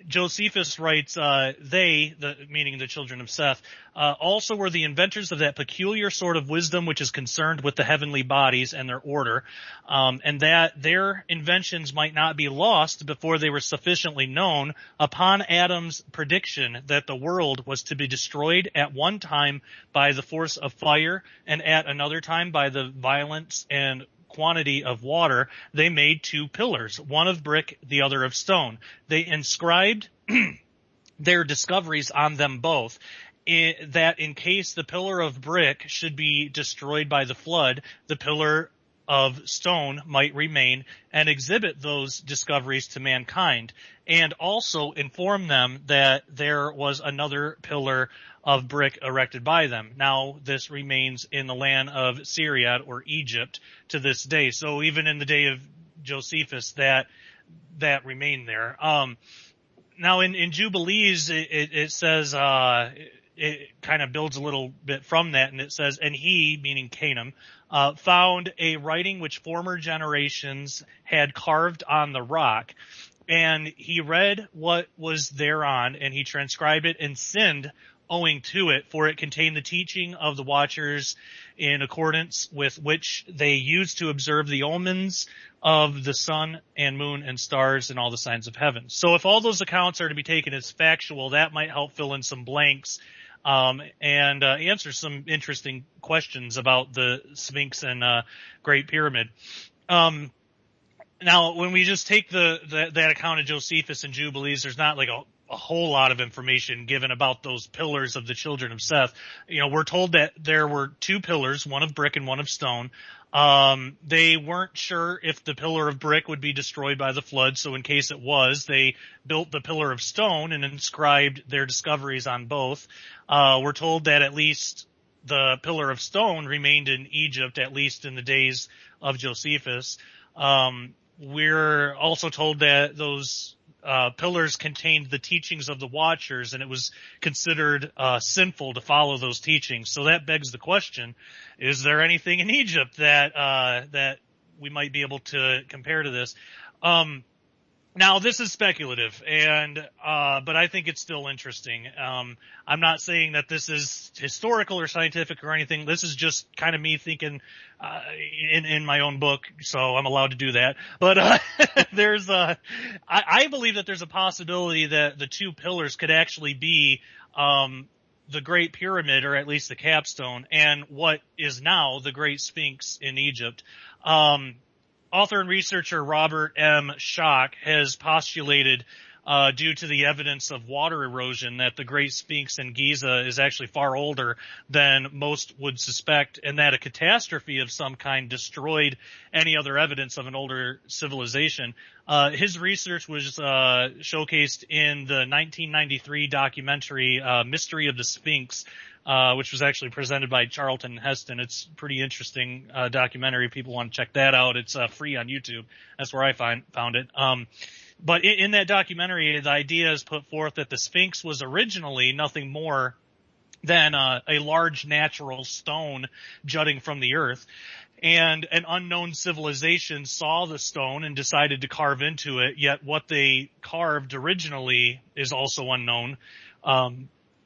Josephus writes, meaning the children of Seth, also were the inventors of that peculiar sort of wisdom which is concerned with the heavenly bodies and their order, and that their inventions might not be lost before they were sufficiently known upon Adam's prediction that the world was to be destroyed at one time by the force of fire and at another time by the violence and quantity of water. They made two pillars, one of brick, the other of stone. They inscribed their discoveries on them both, that in case the pillar of brick should be destroyed by the flood, the pillar of stone might remain and exhibit those discoveries to mankind, and also inform them that there was another pillar of brick erected by them. Now, this remains in the land of Syria or Egypt to this day. So even in the day of Josephus, that remained there. Now in Jubilees, it says, it kind of builds a little bit from that, and it says, and he, meaning Canaan, found a writing which former generations had carved on the rock, and he read what was thereon, and he transcribed it and sinned owing to it, for it contained the teaching of the watchers in accordance with which they used to observe the omens of the sun and moon and stars and all the signs of heaven. So if all those accounts are to be taken as factual, that might help fill in some blanks and answer some interesting questions about the Sphinx and Great Pyramid. Now, when we just take that account of Josephus and Jubilees, there's not like a whole lot of information given about those pillars of the children of Seth. We're told that there were two pillars, one of brick and one of stone. They weren't sure if the pillar of brick would be destroyed by the flood, so in case it was, they built the pillar of stone and inscribed their discoveries on both. We're told that at least the pillar of stone remained in Egypt, at least in the days of Josephus. We're also told that those pillars contained the teachings of the watchers, and it was considered sinful to follow those teachings. So that begs the question: is there anything in Egypt that we might be able to compare to this? Now, this is speculative, but I think it's still interesting. I'm not saying that this is historical or scientific or anything. This is just kind of me thinking in my own book, so I'm allowed to do that. But I believe that there's a possibility that the two pillars could actually be the Great Pyramid, or at least the capstone, and what is now the Great Sphinx in Egypt. Author and researcher Robert M. Schock has postulated, due to the evidence of water erosion, that the Great Sphinx in Giza is actually far older than most would suspect, and that a catastrophe of some kind destroyed any other evidence of an older civilization. His research was showcased in the 1993 documentary Mystery of the Sphinx, which was actually presented by Charlton Heston. It's pretty interesting documentary. People want to check that out. It's free on YouTube. That's where I found it. But in that documentary, the idea is put forth that the Sphinx was originally nothing more than a large natural stone jutting from the earth. And an unknown civilization saw the stone and decided to carve into it, yet what they carved originally is also unknown.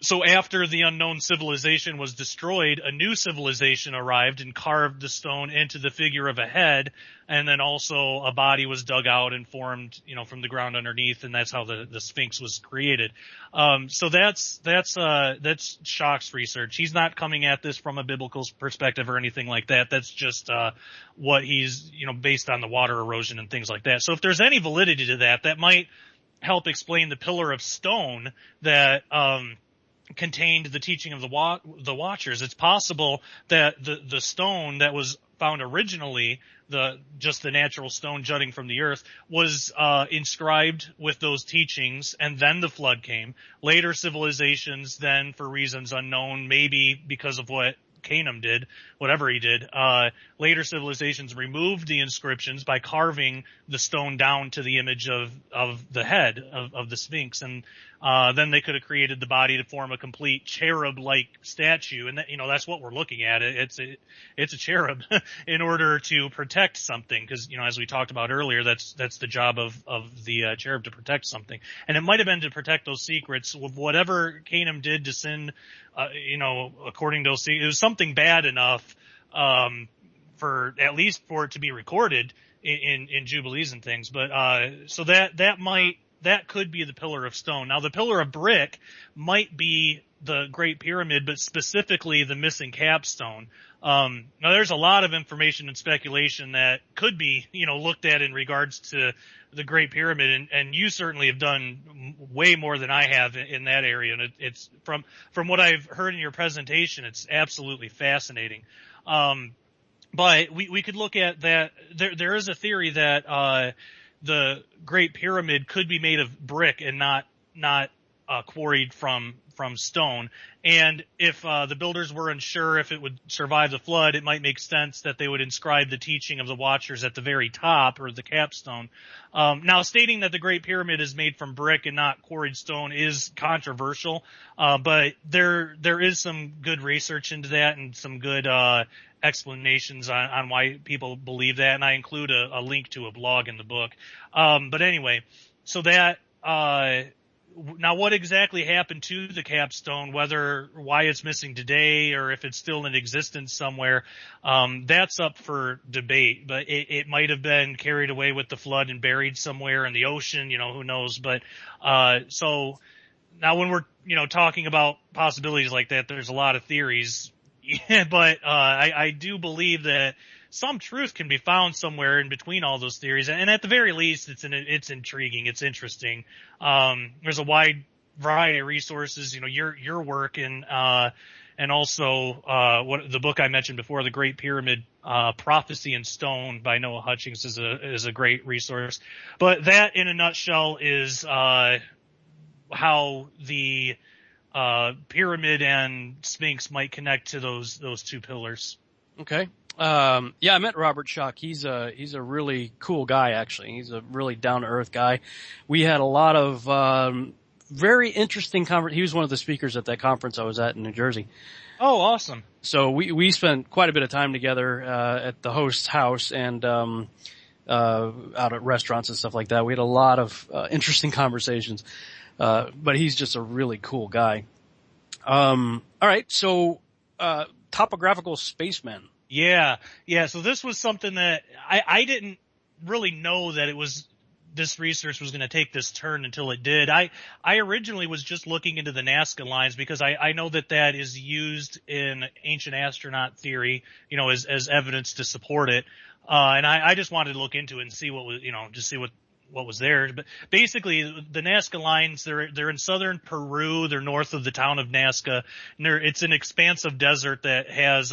So after the unknown civilization was destroyed, a new civilization arrived and carved the stone into the figure of a head, and then also a body was dug out and formed, from the ground underneath, and that's how the Sphinx was created. So that's Schock's research. He's not coming at this from a biblical perspective or anything like that. That's just what he's, based on the water erosion and things like that. So if there's any validity to that, that might help explain the pillar of stone that contained the teaching of the Watchers. It's possible that the stone that was found originally, just the natural stone jutting from the earth, was inscribed with those teachings, and then the flood came. Later civilizations then, for reasons unknown, maybe because of what Canaan did, whatever he did, later civilizations removed the inscriptions by carving the stone down to the image of the head of the Sphinx, and then they could have created the body to form a complete cherub-like statue, and that's what we're looking at. It's a cherub in order to protect something, because as we talked about earlier, that's the job of the cherub, to protect something, and it might have been to protect those secrets. With whatever Canaan did to sin, according to it was something bad enough for it to be recorded in Jubilees and things. But so that could be the pillar of stone. Now, the pillar of brick might be the Great Pyramid, but specifically the missing capstone. Now, there's a lot of information and speculation that could be, looked at in regards to the Great Pyramid, and you certainly have done way more than I have in that area. And it's from what I've heard in your presentation, it's absolutely fascinating. But we could look at that. There is a theory that the Great Pyramid could be made of brick and not quarried from stone. And if the builders were unsure if it would survive the flood, it might make sense that they would inscribe the teaching of the Watchers at the very top, or the capstone. Now, stating that the Great Pyramid is made from brick and not quarried stone is controversial, but there is some good research into that and some good explanations on why people believe that, and I include a link to a blog in the book. But anyway, so that now what exactly happened to the capstone, why it's missing today, or if it's still in existence somewhere, that's up for debate. But it might have been carried away with the flood and buried somewhere in the ocean, who knows. But so now when we're talking about possibilities like that, there's a lot of theories. But I do believe that some truth can be found somewhere in between all those theories, and at the very least, it's intriguing, it's interesting. There's a wide variety of resources, your work, and also what the book I mentioned before, The Great Pyramid, Prophecy in Stone by Noah Hutchings is a great resource. But that, in a nutshell, is how the pyramid and Sphinx might connect to those two pillars. Okay. I met Robert Schock. He's a really cool guy, actually. He's a really down-to-earth guy. We had a lot of very interesting he was one of the speakers at that conference I was at in New Jersey. Oh, awesome. So we spent quite a bit of time together at the host's house and out at restaurants and stuff like that. We had a lot of interesting conversations. But he's just a really cool guy. All right, so topographical spacemen. Yeah. So this was something that I didn't really know that this research was going to take this turn until it did. I originally was just looking into the Nazca lines because I know that is used in ancient astronaut theory, as evidence to support it. And I just wanted to look into it and see what was, just see what was there. But basically, the Nazca lines, they're in southern Peru. They're north of the town of Nazca. And it's an expansive desert that has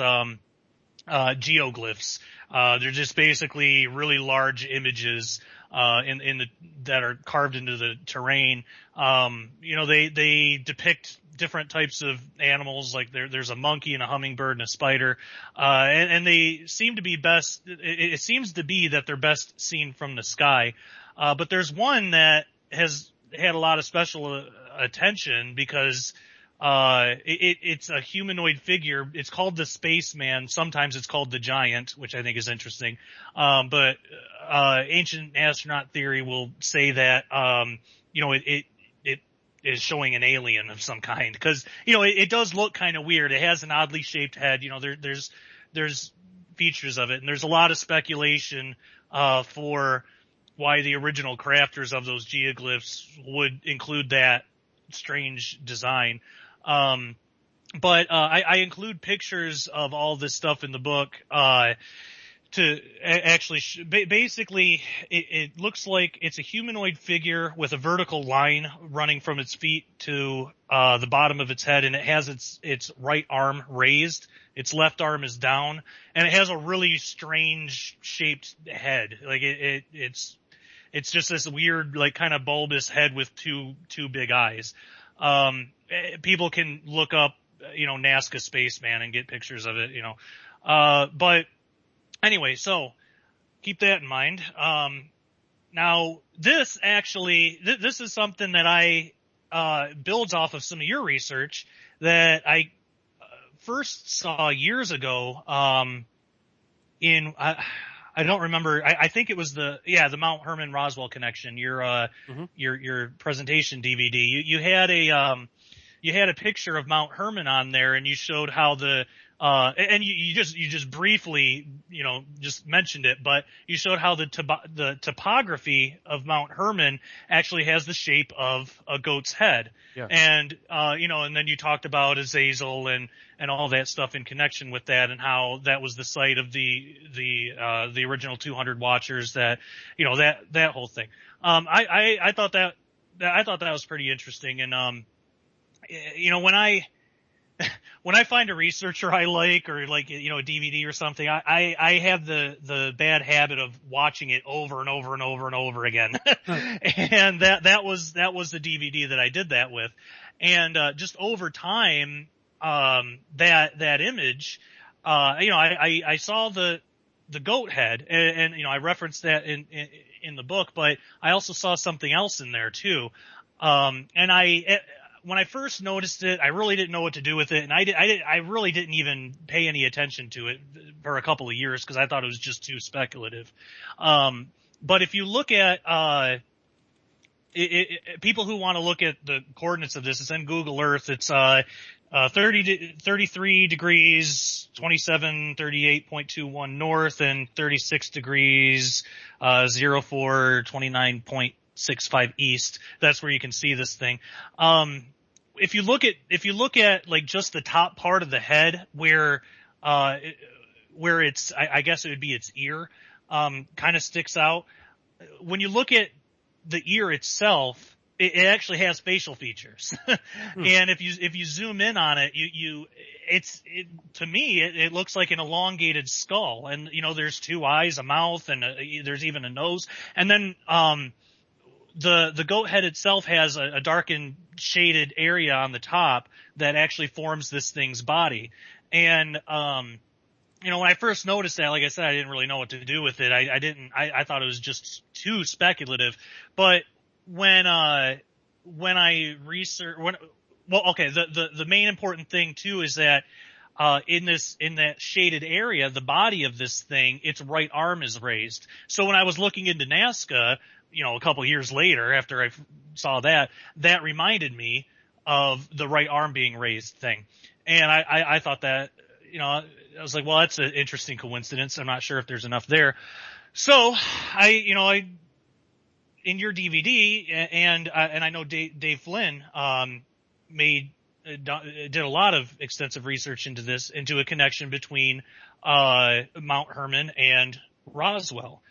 geoglyphs. They're just basically really large images that are carved into the terrain. They depict different types of animals, like there's a monkey and a hummingbird and a spider, and they seem to be best. It seems to be that they're best seen from the sky, but there's one that has had a lot of special attention because it's a humanoid figure. It's called the Spaceman. Sometimes it's called the Giant, which I think is interesting. But ancient astronaut theory will say that it is showing an alien of some kind, because it does look kind of weird. It has an oddly shaped head. There's features of it, and there's a lot of speculation for why the original crafters of those geoglyphs would include that strange design. But I include pictures of all this stuff in the book to actually basically it looks like it's a humanoid figure with a vertical line running from its feet to the bottom of its head, and it has its right arm raised, its left arm is down, and it has a really strange shaped head. Like it's just this weird, like, kind of bulbous head with two big eyes. People can look up, Nazca Spaceman and get pictures of it, but anyway, so keep that in mind. Now this is something that I, builds off of some of your research that I first saw years ago, I don't remember. I think it was the Mount Herman Roswell connection. Your presentation DVD. You had a picture of Mount Herman on there, and you showed how and you just briefly, just mentioned it, but you showed how the topography of Mount Herman actually has the shape of a goat's head. Yeah. And, and then you talked about Azazel and all that stuff in connection with that, and how that was the site of the original 200 Watchers, that whole thing. I thought that was pretty interesting. And, when I find a researcher I like, or like, a DVD or something, I have the bad habit of watching it over and over and over and over again. And that was the DVD that I did that with. And, just over time, that image, I saw the goat head, and I referenced that in the book, but I also saw something else in there too. When I first noticed it, I really didn't know what to do with it, and I really didn't even pay any attention to it for a couple of years, because I thought it was just too speculative. But if you look at people who want to look at the coordinates of this, it's in Google Earth. It's 33 degrees 2738.21 north, and 36 degrees 0429.65 east. That's where you can see this thing. If you look at like just the top part of the head, where it's, I guess it would be its ear, kind of sticks out. When you look at the ear itself, it actually has facial features. And if you zoom in on it, to me, it looks like an elongated skull. And, there's two eyes, a mouth, and there's even a nose. And then, the goat head itself has a darkened shaded area on the top that actually forms this thing's body. And, when I first noticed that, like I said, I didn't really know what to do with it. I thought it was just too speculative. But when I research, the main important thing too is that, in that shaded area, the body of this thing, its right arm is raised. So when I was looking into Nazca, a couple of years later, after I saw that reminded me of the right arm being raised thing. And I thought that, I was like, well, that's an interesting coincidence. I'm not sure if there's enough there. So I in your DVD, and I know Dave Flynn, did a lot of extensive research into a connection between, Mount Herman and Roswell.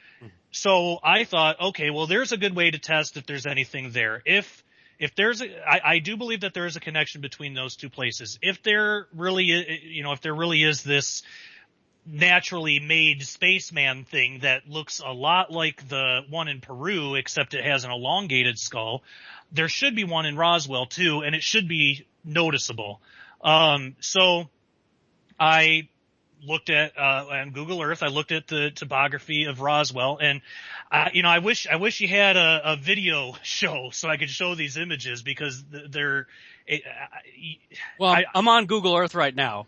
So I thought, okay, well, there's a good way to test if there's anything there. If I do believe that there is a connection between those two places. If there really is this naturally made spaceman thing that looks a lot like the one in Peru, except it has an elongated skull. There should be one in Roswell too, and it should be noticeable. So I looked at on Google Earth. I looked at the topography of Roswell, and I wish you had a video show so I could show these images, because they're. I'm on Google Earth right now.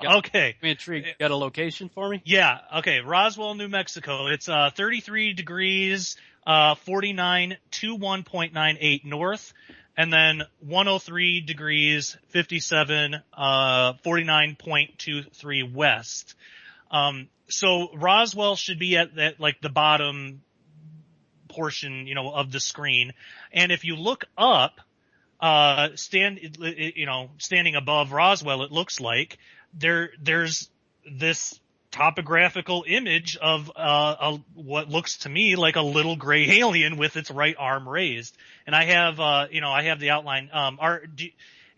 Okay. I'm intrigued. You got a location for me? Yeah. Okay. Roswell, New Mexico. It's 33 degrees 49 21.98 north, and then 103 degrees 57 49.23 west. So Roswell should be at that, like, the bottom portion, of the screen. And if you look up, standing above Roswell, it looks like there's this topographical image of what looks to me like a little gray alien with its right arm raised. And I have the outline.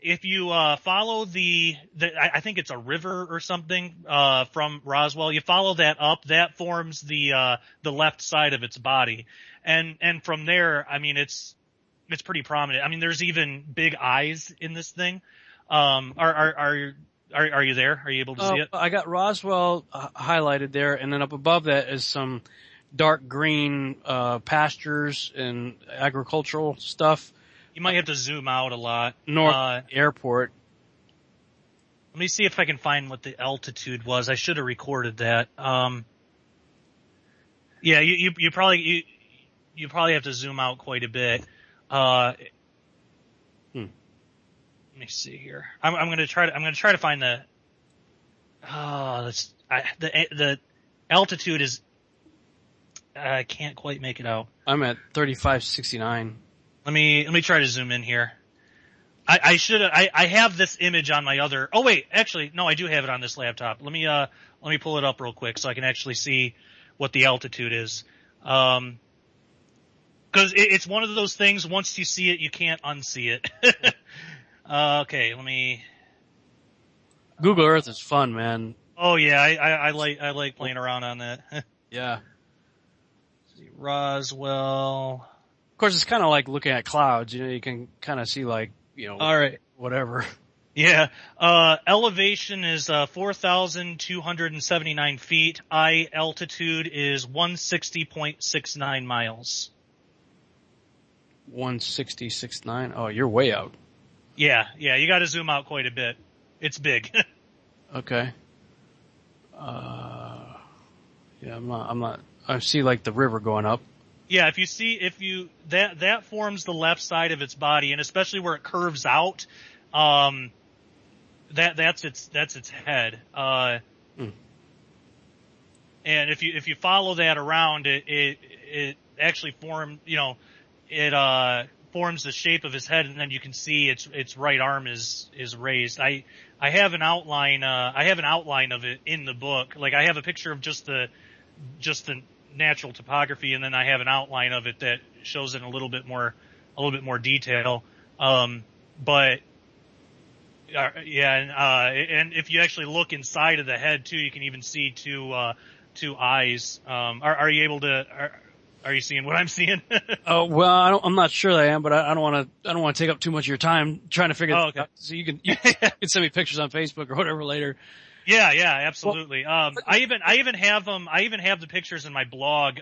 If you follow I think it's a river or something from Roswell, you follow that up, that forms the left side of its body, and from there, I mean, it's pretty prominent. I mean, there's even big eyes in this thing. Are you there? Are you able to see it? I got Roswell highlighted there, and then up above that is some dark green pastures and agricultural stuff. You might have to zoom out a lot. North airport. Let me see if I can find what the altitude was. I should have recorded that. Yeah, you probably have to zoom out quite a bit. Let me see here. I'm going to try to find the. The altitude is. I can't quite make it out. I'm at 3569. Let me try to zoom in here. I have this image on my other. Oh wait, actually no, I do have it on this laptop. Let me pull it up real quick so I can actually see what the altitude is. Because it's one of those things. Once you see it, you can't unsee it. Okay, let me. Google Earth is fun, man. Oh yeah, I like playing around on that. Yeah. Roswell. Of course, it's kind of like looking at clouds. You can kind of see, like, all right, whatever. Yeah. Elevation is 4,279 feet. Eye altitude is 160.69 miles. 160.69. Oh, you're way out. Yeah. You got to zoom out quite a bit. It's big. Okay. Yeah, I'm not. I see, like, the river going up. Yeah, that forms the left side of its body, and especially where it curves out, that's its head. And if you follow that around, it actually forms the shape of his head, and then you can see its right arm is raised. I have an outline. I have an outline of it in the book. Like, I have a picture of just the natural topography, and then I have an outline of it that shows it in a little bit more detail. And if you actually look inside of the head too, you can even see two eyes. Are you able to? Are you seeing what I'm seeing? Oh, well, I'm not sure I am, but I don't want to take up too much of your time trying to figure this out. So you can send me pictures on Facebook or whatever later. Yeah, absolutely. Well, I even have them. I even have the pictures in my blog,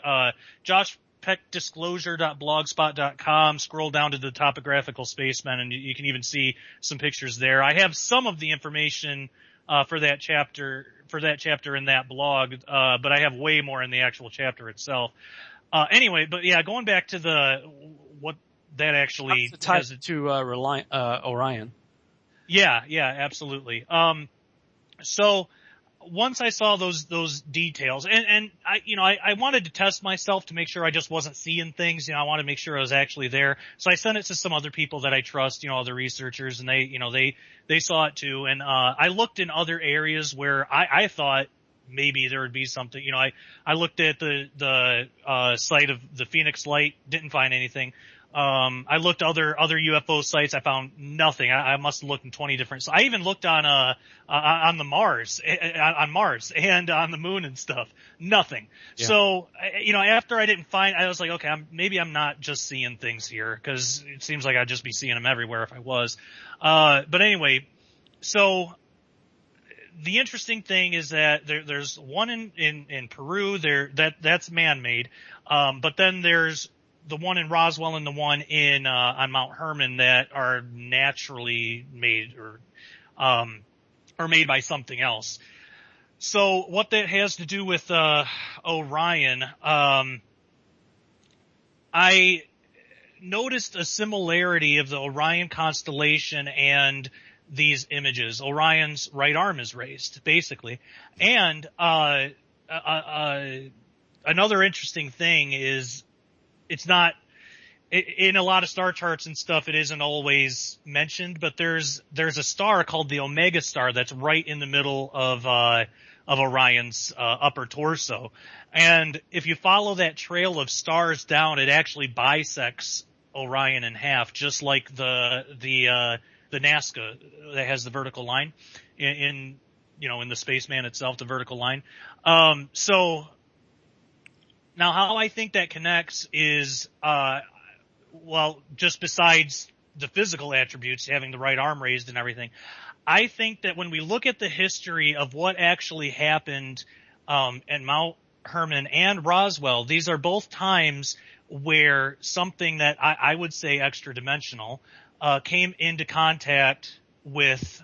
joshpeckdisclosure.blogspot.com. Scroll down to the topographical spacemen, and you can even see some pictures there. I have some of the information for that chapter in that blog, but I have way more in the actual chapter itself. Anyway, but yeah, going back to what that actually has to Orion. Yeah, absolutely. So once I saw those details, and I wanted to test myself to make sure I just wasn't seeing things. I wanted to make sure I was actually there. So I sent it to some other people that I trust, other researchers, and they saw it too. And I looked in other areas where I thought maybe there would be something. You know, I looked at the site of the Phoenix Light, didn't find anything. I looked other UFO sites. I found nothing. I must have looked in 20 different. So I even looked on the Mars, on Mars and on the moon and stuff. Nothing. Yeah. So, you know, after I didn't find, I was like, okay, maybe I'm not just seeing things here, because it seems like I'd just be seeing them everywhere if I was. But anyway, so the interesting thing is that there's one in Peru that's man-made. But then there's the one in Roswell and the one in on Mount Hermon that are naturally made or made by something else. So what that has to do with Orion, I noticed a similarity of the Orion constellation and these images. Orion's right arm is raised, basically. And another interesting thing is, it's not in a lot of star charts and stuff. It isn't always mentioned, but there's a star called the Omega star that's right in the middle of Orion's upper torso. And if you follow that trail of stars down, it actually bisects Orion in half, just like the Nazca that has the vertical line in the spaceman itself, the vertical line. So now how I think that connects is, just besides the physical attributes, having the right arm raised and everything, I think that when we look at the history of what actually happened at Mount Hermon and Roswell, these are both times where something that I would say extra-dimensional came into contact with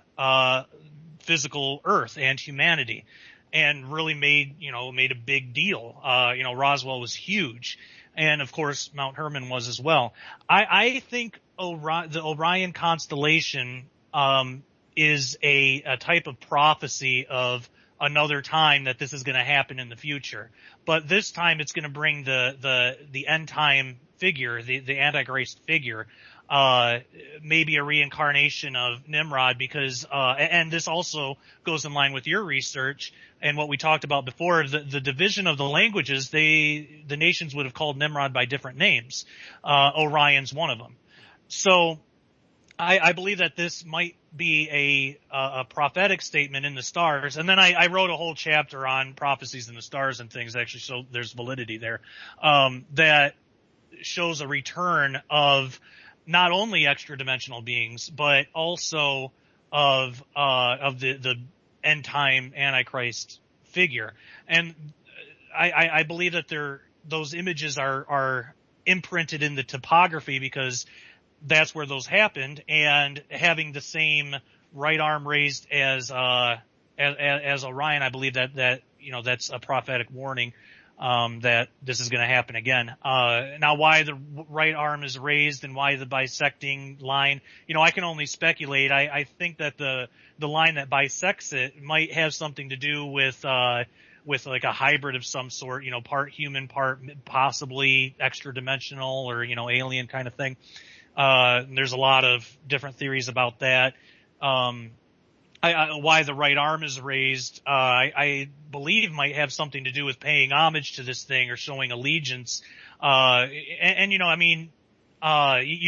physical Earth and humanity, and really made a big deal. Roswell was huge, and of course Mount Hermon was as well. I think the Orion constellation is a type of prophecy of another time that this is going to happen in the future. But this time it's going to bring the end time figure, the Antichrist figure, maybe a reincarnation of Nimrod, because and this also goes in line with your research and what we talked about before, the division of the languages. The nations would have called Nimrod by different names. Orion's one of them. So I believe that this might be a prophetic statement in the stars. And then I wrote a whole chapter on prophecies in the stars and things, actually, so there's validity there, that shows a return of not only extra-dimensional beings, but also of the end time Antichrist figure. And I believe that those images are imprinted in the topography, because that's where those happened, and having the same right arm raised as Orion, I believe that that's a prophetic warning that this is going to happen again. Now, why the right arm is raised and why the bisecting line, I can only speculate. I think that the line that bisects it might have something to do with like a hybrid of some sort, part human, part possibly extra-dimensional or, alien kind of thing. There's a lot of different theories about that. Why the right arm is raised, I believe might have something to do with paying homage to this thing or showing allegiance. You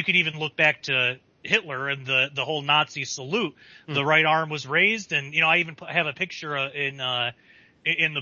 could even look back to Hitler and the whole Nazi salute. The right arm was raised, and I even have a picture in the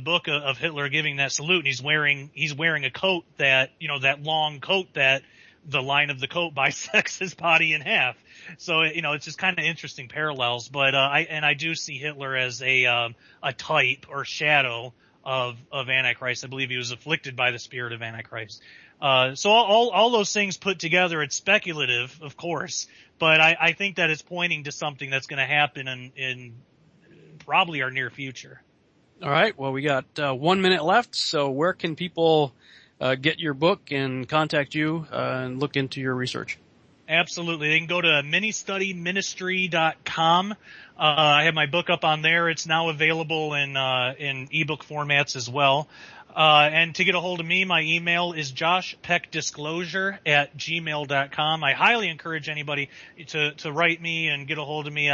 book of Hitler giving that salute, and he's wearing a coat that that long coat that the line of the coat bisects his body in half. So, it's just kind of interesting parallels. But I do see Hitler as a type or shadow of Antichrist. I believe he was afflicted by the spirit of Antichrist. So all those things put together, it's speculative, of course, but I think that it's pointing to something that's going to happen in probably our near future. All right. Well, we got 1 minute left. So where can people get your book and contact you and look into your research? Absolutely. They can go to ministudyministry.com. I have my book up on there. It's now available in ebook formats as well. And to get a hold of me, my email is joshpeckdisclosure@gmail.com. I highly encourage anybody to write me and get a hold of me.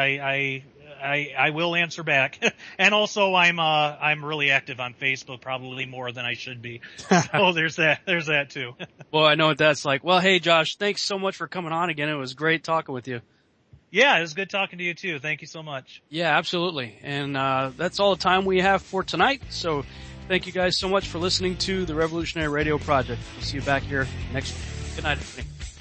I will answer back. And also I'm really active on Facebook, probably more than I should be. So there's that too. Well, I know what that's like. Well, hey Josh, thanks so much for coming on again. It was great talking with you. Yeah, it was good talking to you too. Thank you so much. Yeah, absolutely. And that's all the time we have for tonight. So thank you guys so much for listening to the Revolutionary Radio Project. We'll see you back here next week. Good night, everybody.